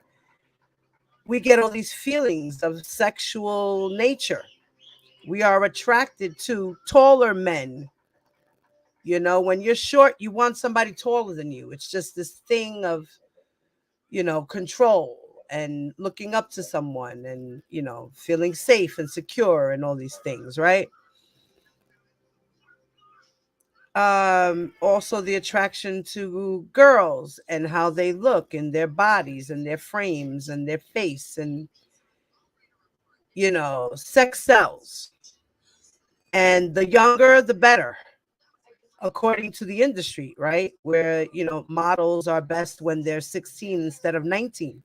we get all these feelings of sexual nature. We are attracted to taller men. When you're short, you want somebody taller than you. It's just this thing of, control and looking up to someone and, feeling safe and secure and all these things, right? Also the attraction to girls and how they look and their bodies and their frames and their face, and sex sells, and the younger the better, according to the industry, right? Where models are best when they're 16 instead of 19.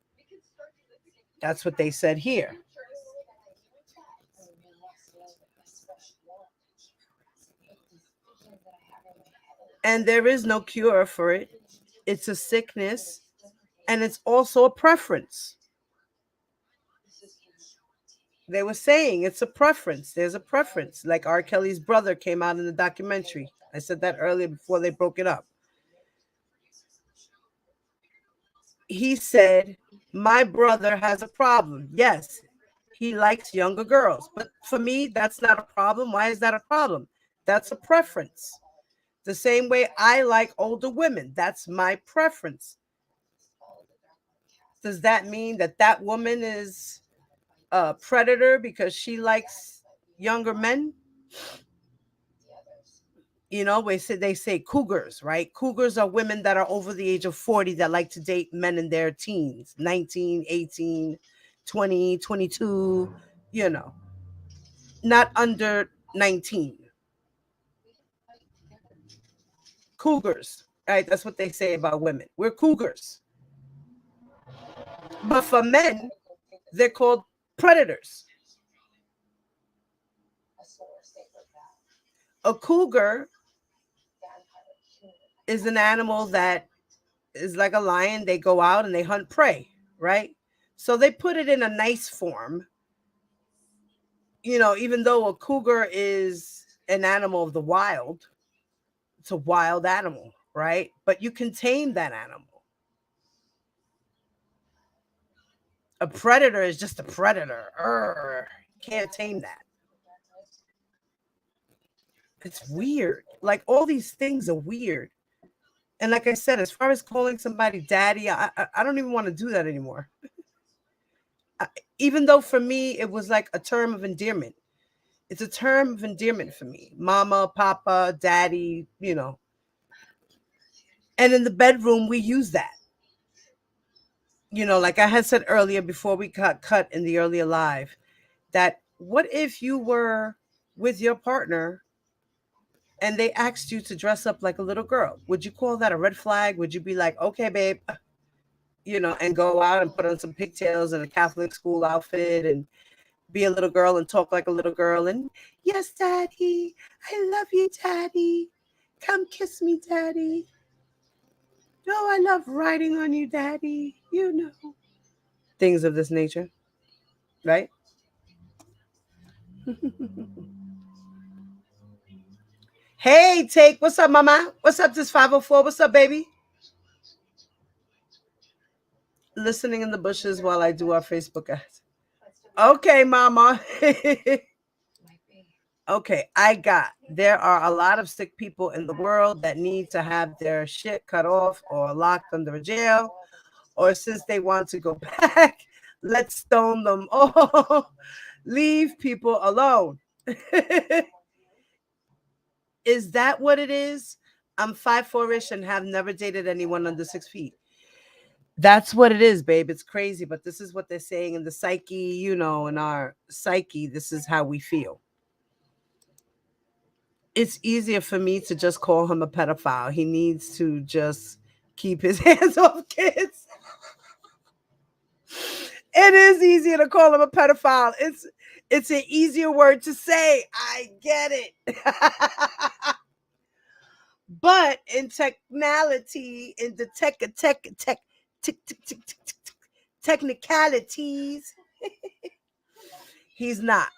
That's what they said here. And there is no cure for it. It's a sickness, and it's also a preference. They were saying it's a preference. There's a preference. Like R. Kelly's brother came out in the documentary. I said that earlier before they broke it up. He said, my brother has a problem. Yes, he likes younger girls. But for me, that's not a problem. Why is that a problem? That's a preference. The same way I like older women. That's my preference. Does that mean that that woman is a predator because she likes younger men? They say cougars, right? Cougars are women that are over the age of 40 that like to date men in their teens, 19, 18, 20, 22, not under 19. Cougars, right? That's what they say about women. We're cougars. But for men, they're called predators. A cougar is an animal that is like a lion. They go out and they hunt prey, right? So they put it in a nice form. Even though a cougar is an animal of the wild, it's a wild animal, right? But you can tame that animal. A predator is just a predator. Can't tame that. It's weird. Like, all these things are weird. And like I said, as far as calling somebody daddy, I don't even want to do that anymore. Even though for me, it was like a term of endearment. It's a term of endearment for me. Mama, papa, daddy, And in the bedroom, we use that. Like I had said earlier before we got cut in the earlier live, that what if you were with your partner and they asked you to dress up like a little girl? Would you call that a red flag? Would you be like, okay, babe, and go out and put on some pigtails and a Catholic school outfit and be a little girl and talk like a little girl and, yes, daddy, I love you, daddy. Come kiss me, daddy. No, I love riding on you, daddy. Things of this nature, right? Hey, Take, what's up, mama? What's up, this 504? What's up, baby? Listening in the bushes while I do our Facebook ads. Okay, mama. Okay, there are a lot of sick people in the world that need to have their shit cut off or locked under a jail, or since they want to go back, let's stone them all. Leave people alone. Is that what it is? I'm 5'4" and have never dated anyone under 6 feet. That's what it is, babe. It's crazy, but this is what they're saying in the psyche, in our psyche, this is how we feel. It's easier for me to just call him a pedophile. He needs to just keep his hands off kids. It is easier to call him a pedophile. It's an easier word to say. I get it. But in technicality, in the technicalities, he's not.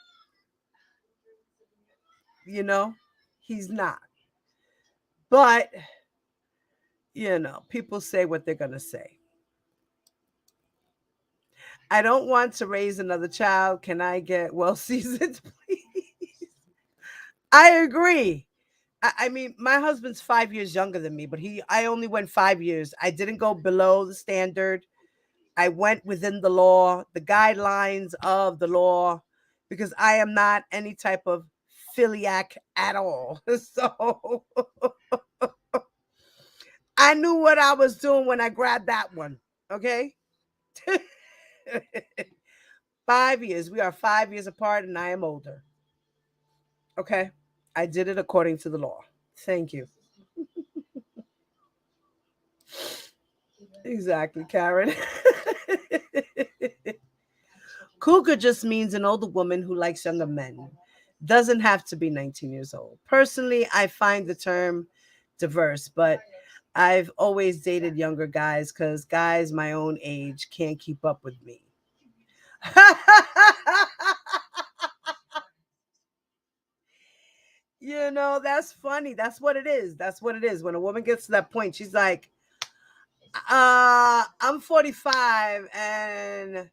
He's not. But, people say what they're going to say. I don't want to raise another child. Can I get well-seasoned, please? I agree. I mean, my husband's 5 years younger than me, but I only went 5 years. I didn't go below the standard. I went within the law, the guidelines of the law, because I am not any type of philiac at all. So I knew what I was doing when I grabbed that one. Okay. 5 years. We are 5 years apart and I am older. Okay. I did it according to the law. Thank you. Exactly, Karen. Cougar just means an older woman who likes younger men. Doesn't have to be 19 years old. Personally, I find the term diverse, but I've always dated younger guys because guys my own age can't keep up with me. That's funny. That's what it is. That's what it is. When a woman gets to that point, she's like, I'm 45 and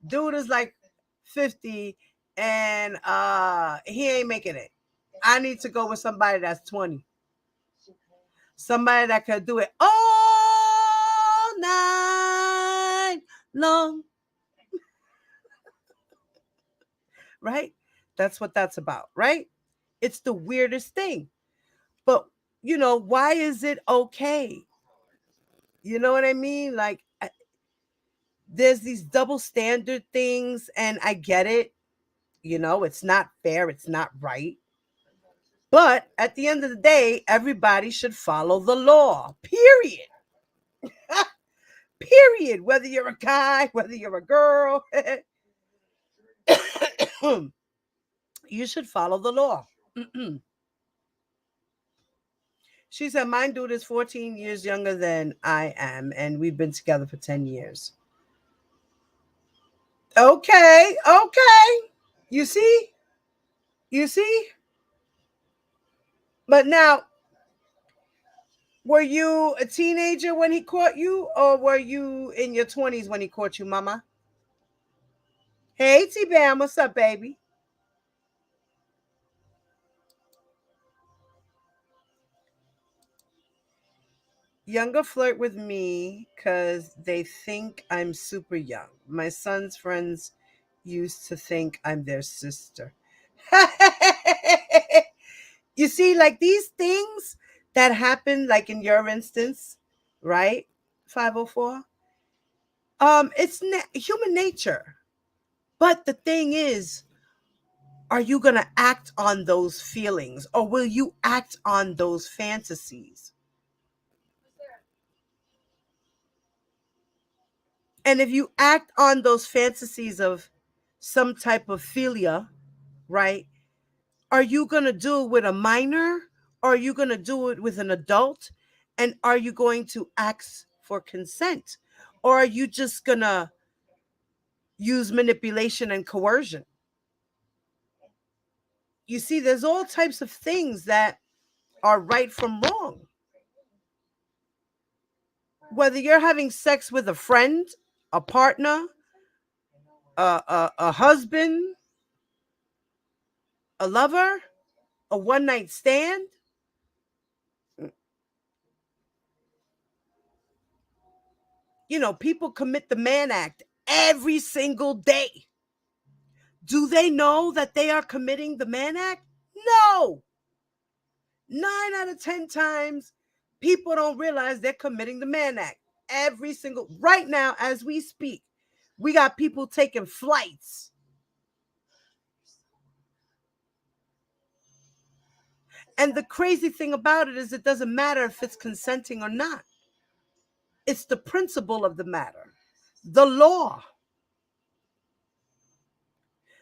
dude is like 50 and he ain't making it. I need to go with somebody that's 20. Somebody that can do it all night long. Right? That's what that's about, right? It's the weirdest thing. But, why is it okay? You know what I mean? Like, there's these double standard things, and I get it. It's not fair. It's not right. But at the end of the day, everybody should follow the law, period. Period. Whether you're a guy, whether you're a girl, you should follow the law. She said, my dude is 14 years younger than I am, and we've been together for 10 years. Okay. You see? But now, were you a teenager when he caught you, or were you in your 20s when he caught you, mama? Hey, T-Bam, what's up, baby? Younger flirt with me because they think I'm super young. My son's friends used to think I'm their sister. You see, like these things that happen, like in your instance, right? 504. It's human nature. But the thing is, are you going to act on those feelings, or will you act on those fantasies? And if you act on those fantasies of some type of philia, right? Are you going to do it with a minor, or are you going to do it with an adult? And are you going to ask for consent? Or are you just going to use manipulation and coercion? You see, there's all types of things that are right from wrong. Whether you're having sex with a friend, a partner, a husband, a lover, a one-night stand, you know, people commit the Mann Act every single day. Do they know that they are committing the Mann Act? No. 9 out of 10 times, people don't realize they're committing the Mann Act. Every single, right now, as we speak, we got people taking flights. And the crazy thing about it is it doesn't matter if it's consenting or not. It's the principle of the matter, the law.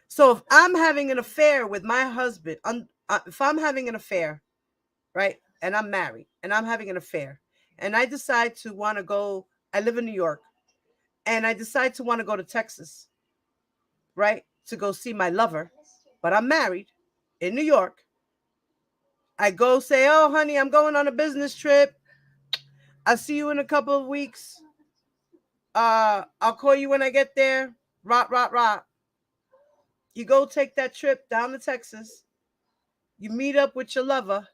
So if I'm having an affair with my husband, if I'm having an affair, right, and I'm married and I'm having an affair, and I decide to want to go, I live in New York, and I decide to want to go to Texas, right, to go see my lover, but I'm married in New York. I go say, oh, honey, I'm going on a business trip. I'll see you in a couple of weeks. I'll call you when I get there. Rah. You go take that trip down to Texas. You meet up with your lover.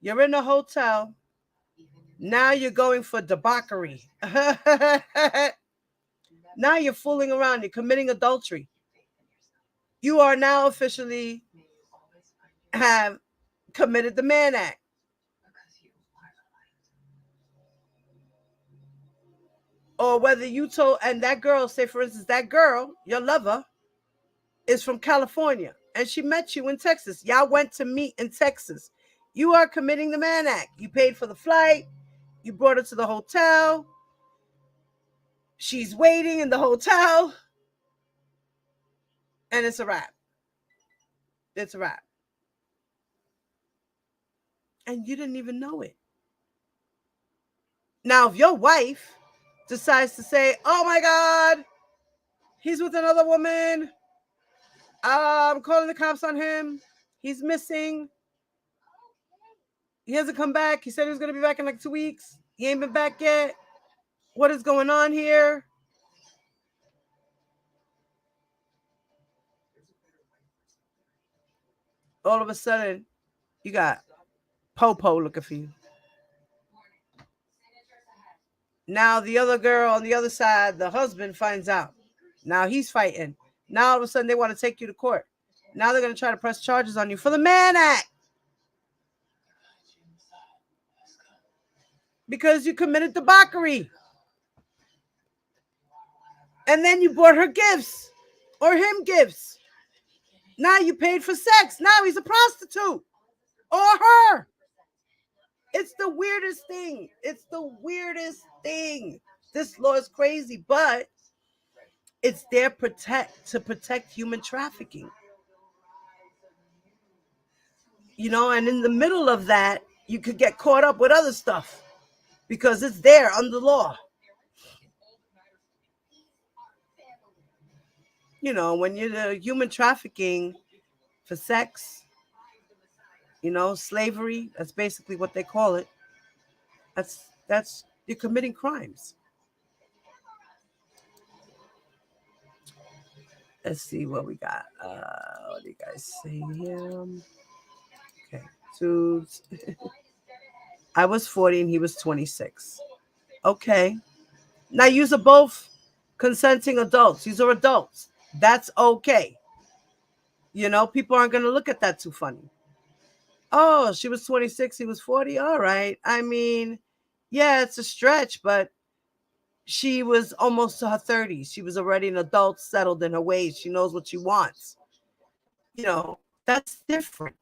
You're in a hotel. Now you're going for debauchery. Now you're fooling around. You're committing adultery. You are now officially have committed the Mann Act. Or whether you told, and that girl, say for instance, that girl, your lover, is from California, and she met you in Texas. Y'all went to meet in Texas. You are committing the Mann Act. You paid for the flight. You brought her to the hotel. She's waiting in the hotel. And it's a wrap. It's a wrap. And you didn't even know it. Now, if your wife decides to say, oh my God, he's with another woman. I'm calling the cops on him. He's missing. He hasn't come back. He said he was going to be back in like 2 weeks. He ain't been back yet. What is going on here? All of a sudden, you got Popo looking for you. Now the other girl on the other side, the husband finds out. Now he's fighting. Now all of a sudden they want to take you to court. Now they're going to try to press charges on you for the Mann Act. Because you committed debauchery. And then you bought her gifts or him gifts. Now you paid for sex. Now he's a prostitute or her. It's the weirdest thing. It's the weirdest thing. This law is crazy, but it's there to protect human trafficking. You know, and in the middle of that, you could get caught up with other stuff because it's there under law. You know, when you're human trafficking for sex, you know, slavery, that's basically what they call it. That's you're committing crimes. Let's see what we got. What do you guys say here? Okay. So I was 40 and he was 26. Okay. Now yous are both consenting adults. These are adults. That's okay. You know, people aren't going to look at that too funny. Oh, she was 26, he was 40. All right. I mean, Yeah, it's a stretch, but she was almost to her 30s. She was already an adult, settled in her ways. She knows what she wants. You know, that's different.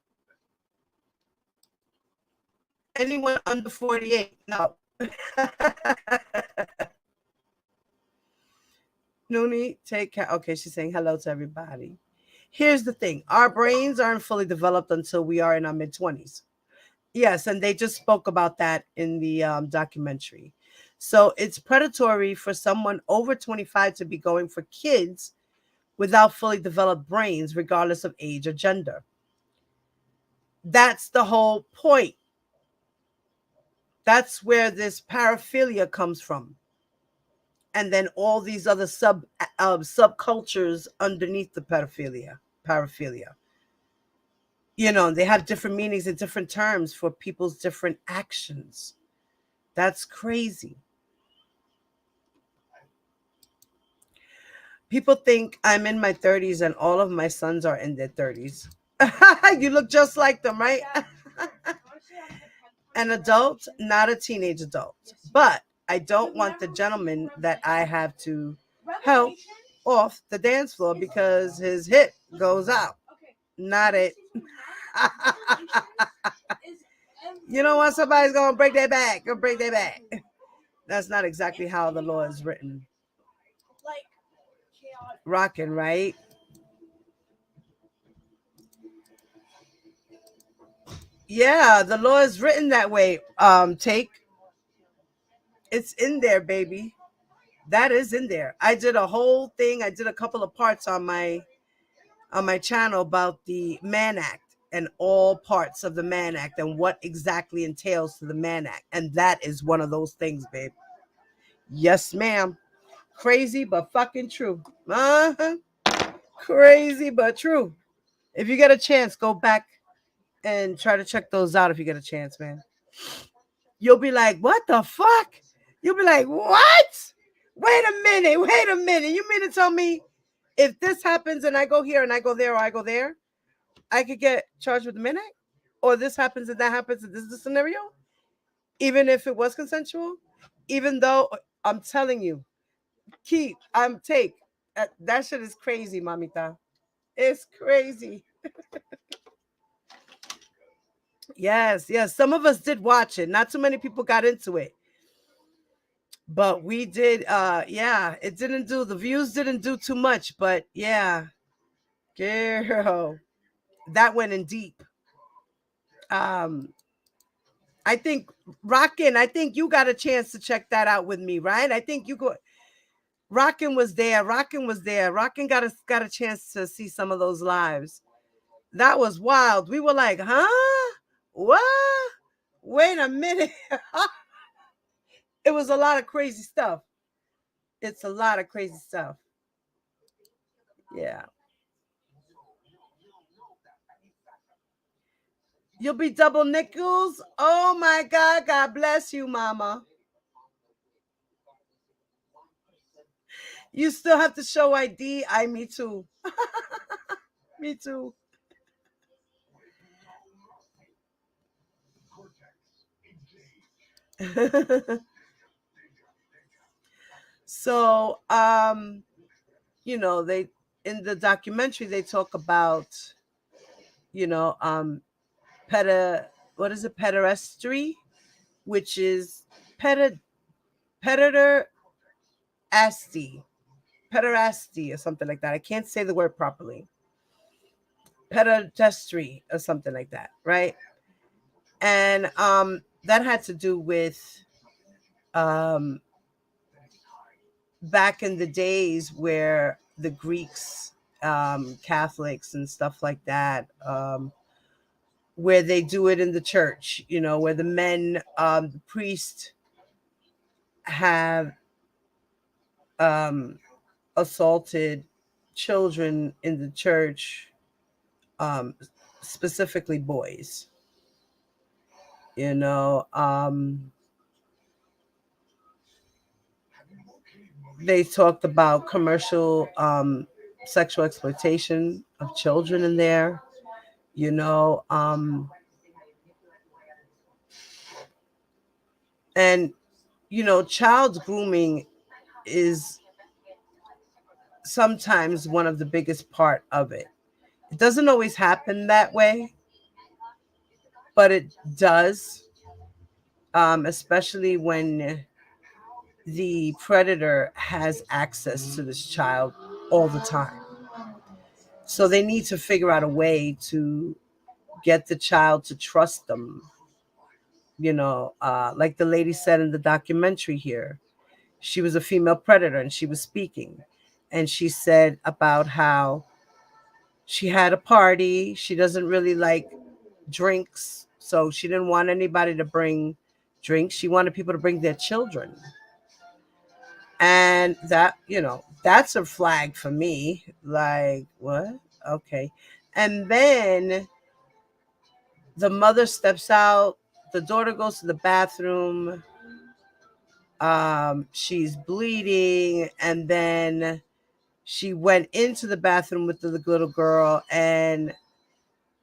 Anyone under 48, no. Noonie, take care. Okay, she's saying hello to everybody. Here's the thing. Our brains aren't fully developed until we are in our mid-20s. Yes, and they just spoke about that in the documentary. So it's predatory for someone over 25 to be going for kids without fully developed brains, regardless of age or gender. That's the whole point. That's where this paraphilia comes from. And then all these other subcultures underneath the paraphilia. You know, they have different meanings and different terms for people's different actions. That's crazy. People think I'm in my 30s and all of my sons are in their 30s. You look just like them, right? An adult, not a teenage adult. But I don't want the gentleman that I have to help off the dance floor because his hip goes out. Not it. You don't want somebody's going to break their back or break their back. That's not exactly how the law is written. Rocking, right? Yeah, the law is written that way. Take. It's in there, baby. That is in there. I did a whole thing. I did a couple of parts on my channel about the Mann Act and all parts of the Mann Act and what exactly entails to the Mann Act. And that is one of those things, babe. Yes, ma'am. Crazy, but fucking true. Uh-huh. Crazy, but true. If you get a chance, go back and try to check those out if you get a chance, man. You'll be like, what the fuck? You'll be like, what? Wait a minute. You mean to tell me if this happens and I go here and I go there or I go there, I could get charged with a minute? Or this happens and that happens and this is the scenario? Even if it was consensual? Even though I'm telling you, take. That shit is crazy, mamita. It's crazy. Yes. Some of us did watch it. Not too many people got into it. But we did, it didn't do, the views didn't do too much, but yeah, girl, that went in deep. I think Rockin', I think you got a chance to check that out with me, right? I think you go. Rockin' was there. Rockin' got a chance to see some of those lives. That was wild. We were like, huh? What? Wait a minute. It was a lot of crazy stuff. It's a lot of crazy stuff. Yeah. You'll be double nickels. Oh my God. God bless you, mama. You still have to show ID. Me too. Me too. So, you know, they, in the documentary, they talk about, you know, pederasty, which is pederasty or something like that. I can't say the word properly. Pedophilia or something like that, right? And that had to do with back in the days where the Greeks, Catholics and stuff like that, where they do it in the church, you know, where the men, the priest have assaulted children in the church, specifically boys. You know, they talked about commercial sexual exploitation of children in there, you know, and child grooming is sometimes one of the biggest part of it. It doesn't always happen that way, but it does, especially when the predator has access to this child all the time. So they need to figure out a way to get the child to trust them. Like the lady said in the documentary here, she was a female predator and she was speaking. And she said about how she had a party. She doesn't really like drinks. So she didn't want anybody to bring drinks. She wanted people to bring their children. And that's a flag for me. Like, what? Okay. And then the mother steps out. The daughter goes to the bathroom. She's bleeding. And then she went into the bathroom with the little girl. And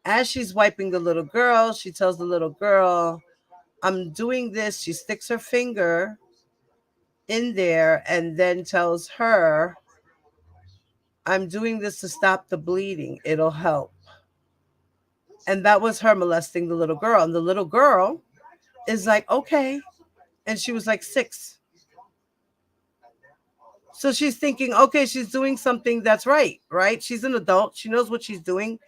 as she's wiping the little girl, she tells the little girl, I'm doing this. She sticks her finger in there and then tells her, I'm doing this to stop the bleeding. It'll help. And that was her molesting the little girl. And the little girl is like, okay. And she was like 6. So she's thinking, okay, she's doing something that's right? She's an adult. She knows what she's doing.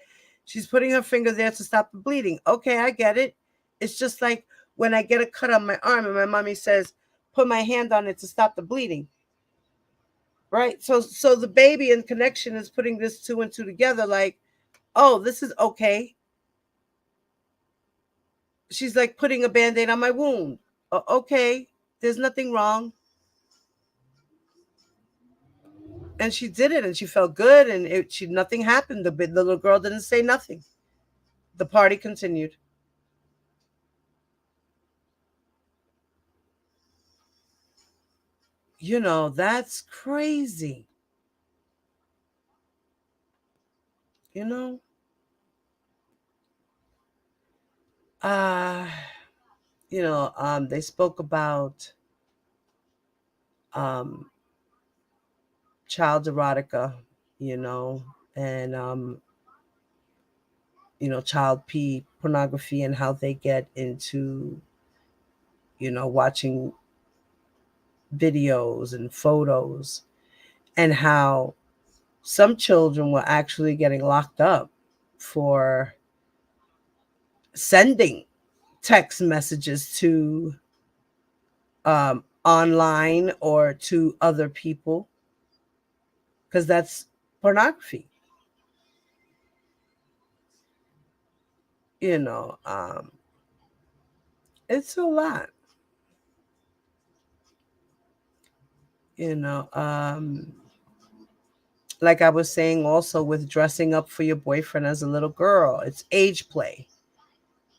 She's putting her finger there to stop the bleeding. Okay, I get it. It's just like when I get a cut on my arm and my mommy says, put my hand on it to stop the bleeding. Right? So the baby in connection is putting this 2 and 2 together like, oh, this is okay. She's like putting a Band-Aid on my wound. Okay, there's nothing wrong. And she did it and she felt good and nothing happened. The little girl didn't say nothing. The party continued. That's crazy. They spoke about child erotica, and child pornography and how they get into watching videos and photos, and how some children were actually getting locked up for sending text messages to online or to other people, because that's pornography. It's a lot. Like I was saying also with dressing up for your boyfriend as a little girl, it's age play.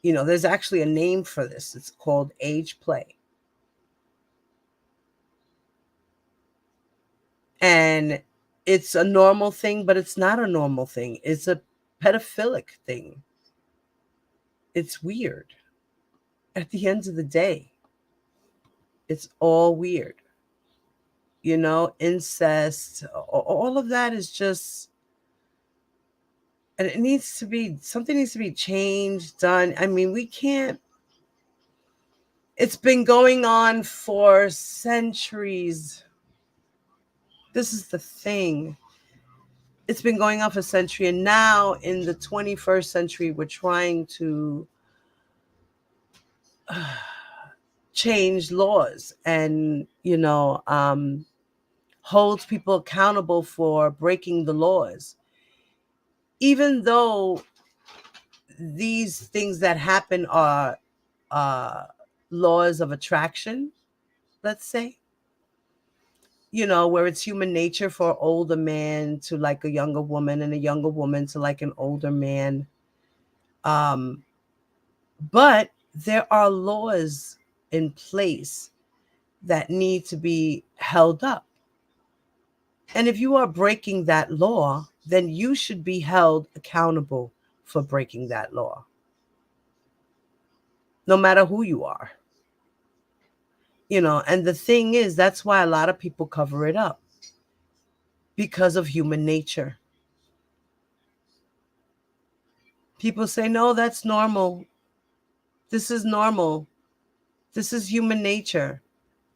There's actually a name for this. It's called age play. And it's a normal thing, but it's not a normal thing. It's a pedophilic thing. It's weird. At the end of the day, it's all weird. Incest, all of that is just, and something needs to be changed, done. I mean, we can't, it's been going on for centuries. This is the thing. It's been going on for a century, and now in the 21st century, we're trying to change laws and, hold people accountable for breaking the laws. Even though these things that happen are laws of attraction, let's say, where it's human nature for an older man to like a younger woman and a younger woman to like an older man. But there are laws in place that need to be held up. And if you are breaking that law, then you should be held accountable for breaking that law, no matter who you are. And the thing is, that's why a lot of people cover it up, because of human nature. People say, no, that's normal. This is normal. This is human nature.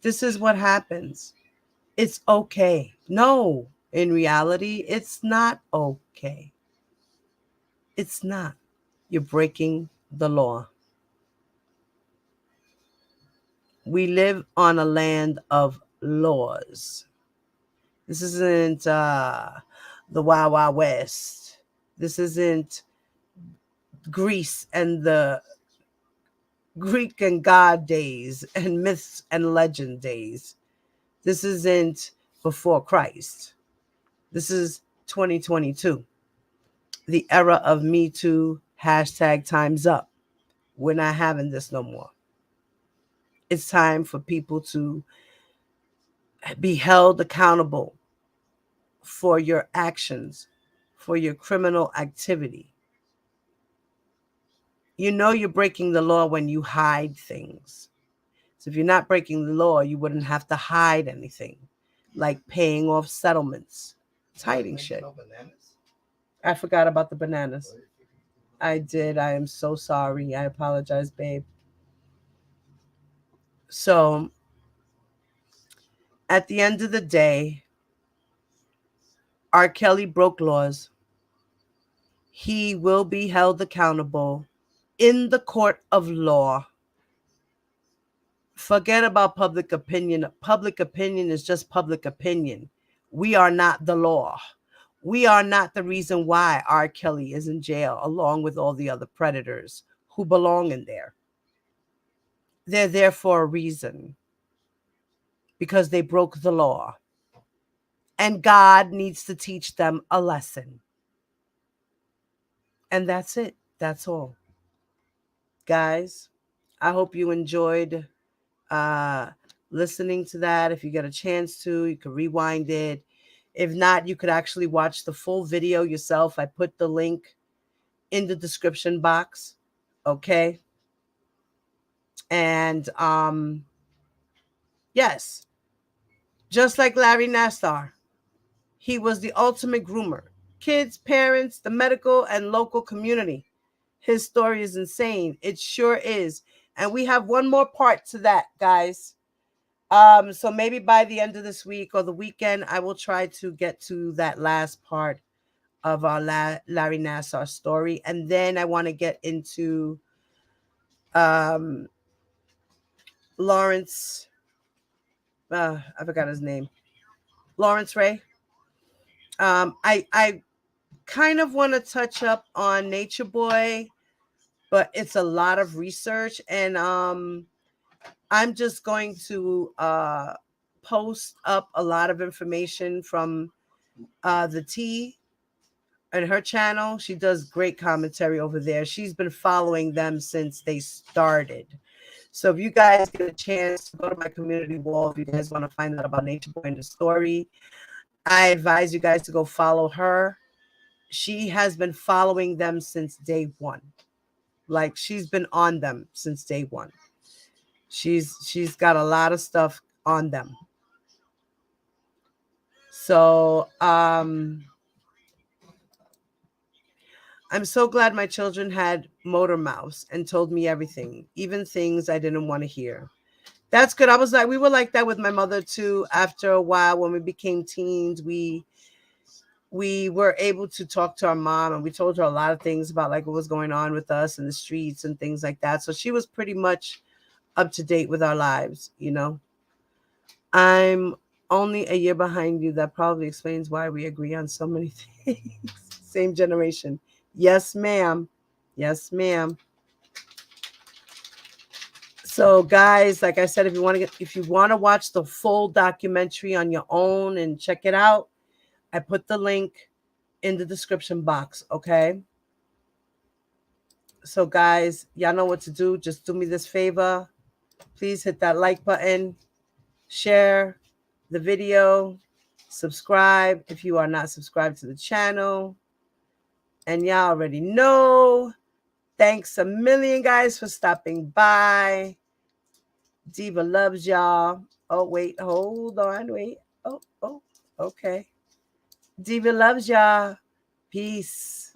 This is what happens. It's okay. No, in reality, it's not okay. It's not. You're breaking the law. We live on a land of laws. This isn't the Wild Wild West. This isn't Greece and the Greek and God days and myths and legend days. This isn't before Christ. This is 2022. The era of Me Too, #time's up. We're not having this no more. It's time for people to be held accountable for your actions, for your criminal activity. You're breaking the law when you hide things. So if you're not breaking the law, you wouldn't have to hide anything, like paying off settlements. It's hiding shit. I forgot about the bananas. I did. I am so sorry. I apologize, babe. So at the end of the day, R. Kelly broke laws. He will be held accountable in the court of law. Forget about public opinion. Public opinion is just public opinion. We are not the law. We are not the reason why R. Kelly is in jail, along with all the other predators who belong in there. They're there for a reason, because they broke the law. And God needs to teach them a lesson. And that's it. That's all. Guys, I hope you enjoyed listening to that. If you get a chance to, you can rewind it. If not, you could actually watch the full video yourself. I put the link in the description box. Okay. And yes, just like Larry Nassar, he was the ultimate groomer. Kids, parents, the medical and local community. His story is insane. It sure is. And we have one more part to that, guys. So maybe by the end of this week or the weekend, I will try to get to that last part of our Larry Nassar story. And then I want to get into Lawrence. I forgot his name. Lawrence Ray. I kind of want to touch up on Nature Boy, but it's a lot of research, and I'm just going to post up a lot of information from the T and her channel. She does great commentary over there. She's been following them since they started. So if you guys get a chance to go to my community wall, if you guys want to find out about Nature Boy and the story, I advise you guys to go follow her. She has been following them since day one. Like, she's been on them since day one. She's got a lot of stuff on them. So I'm so glad my children had motor mouths and told me everything, even things I didn't want to hear. That's good. We were like that with my mother too. After a while, when we became teens, we were able to talk to our mom, and we told her a lot of things about like what was going on with us in the streets and things like that. So she was pretty much up to date with our lives, I'm only a year behind you. That probably explains why we agree on so many things. Same generation. Yes, ma'am. Yes, ma'am. So guys, like I said, if you want to watch the full documentary on your own and check it out, I put the link in the description box. Okay. So guys, y'all know what to do. Just do me this favor. Please hit that like button, share the video, subscribe if you are not subscribed to the channel. And y'all already know. Thanks a million, guys, for stopping by. Diva loves y'all. Oh, wait, hold on, wait. Oh, okay. Diva loves y'all. Peace.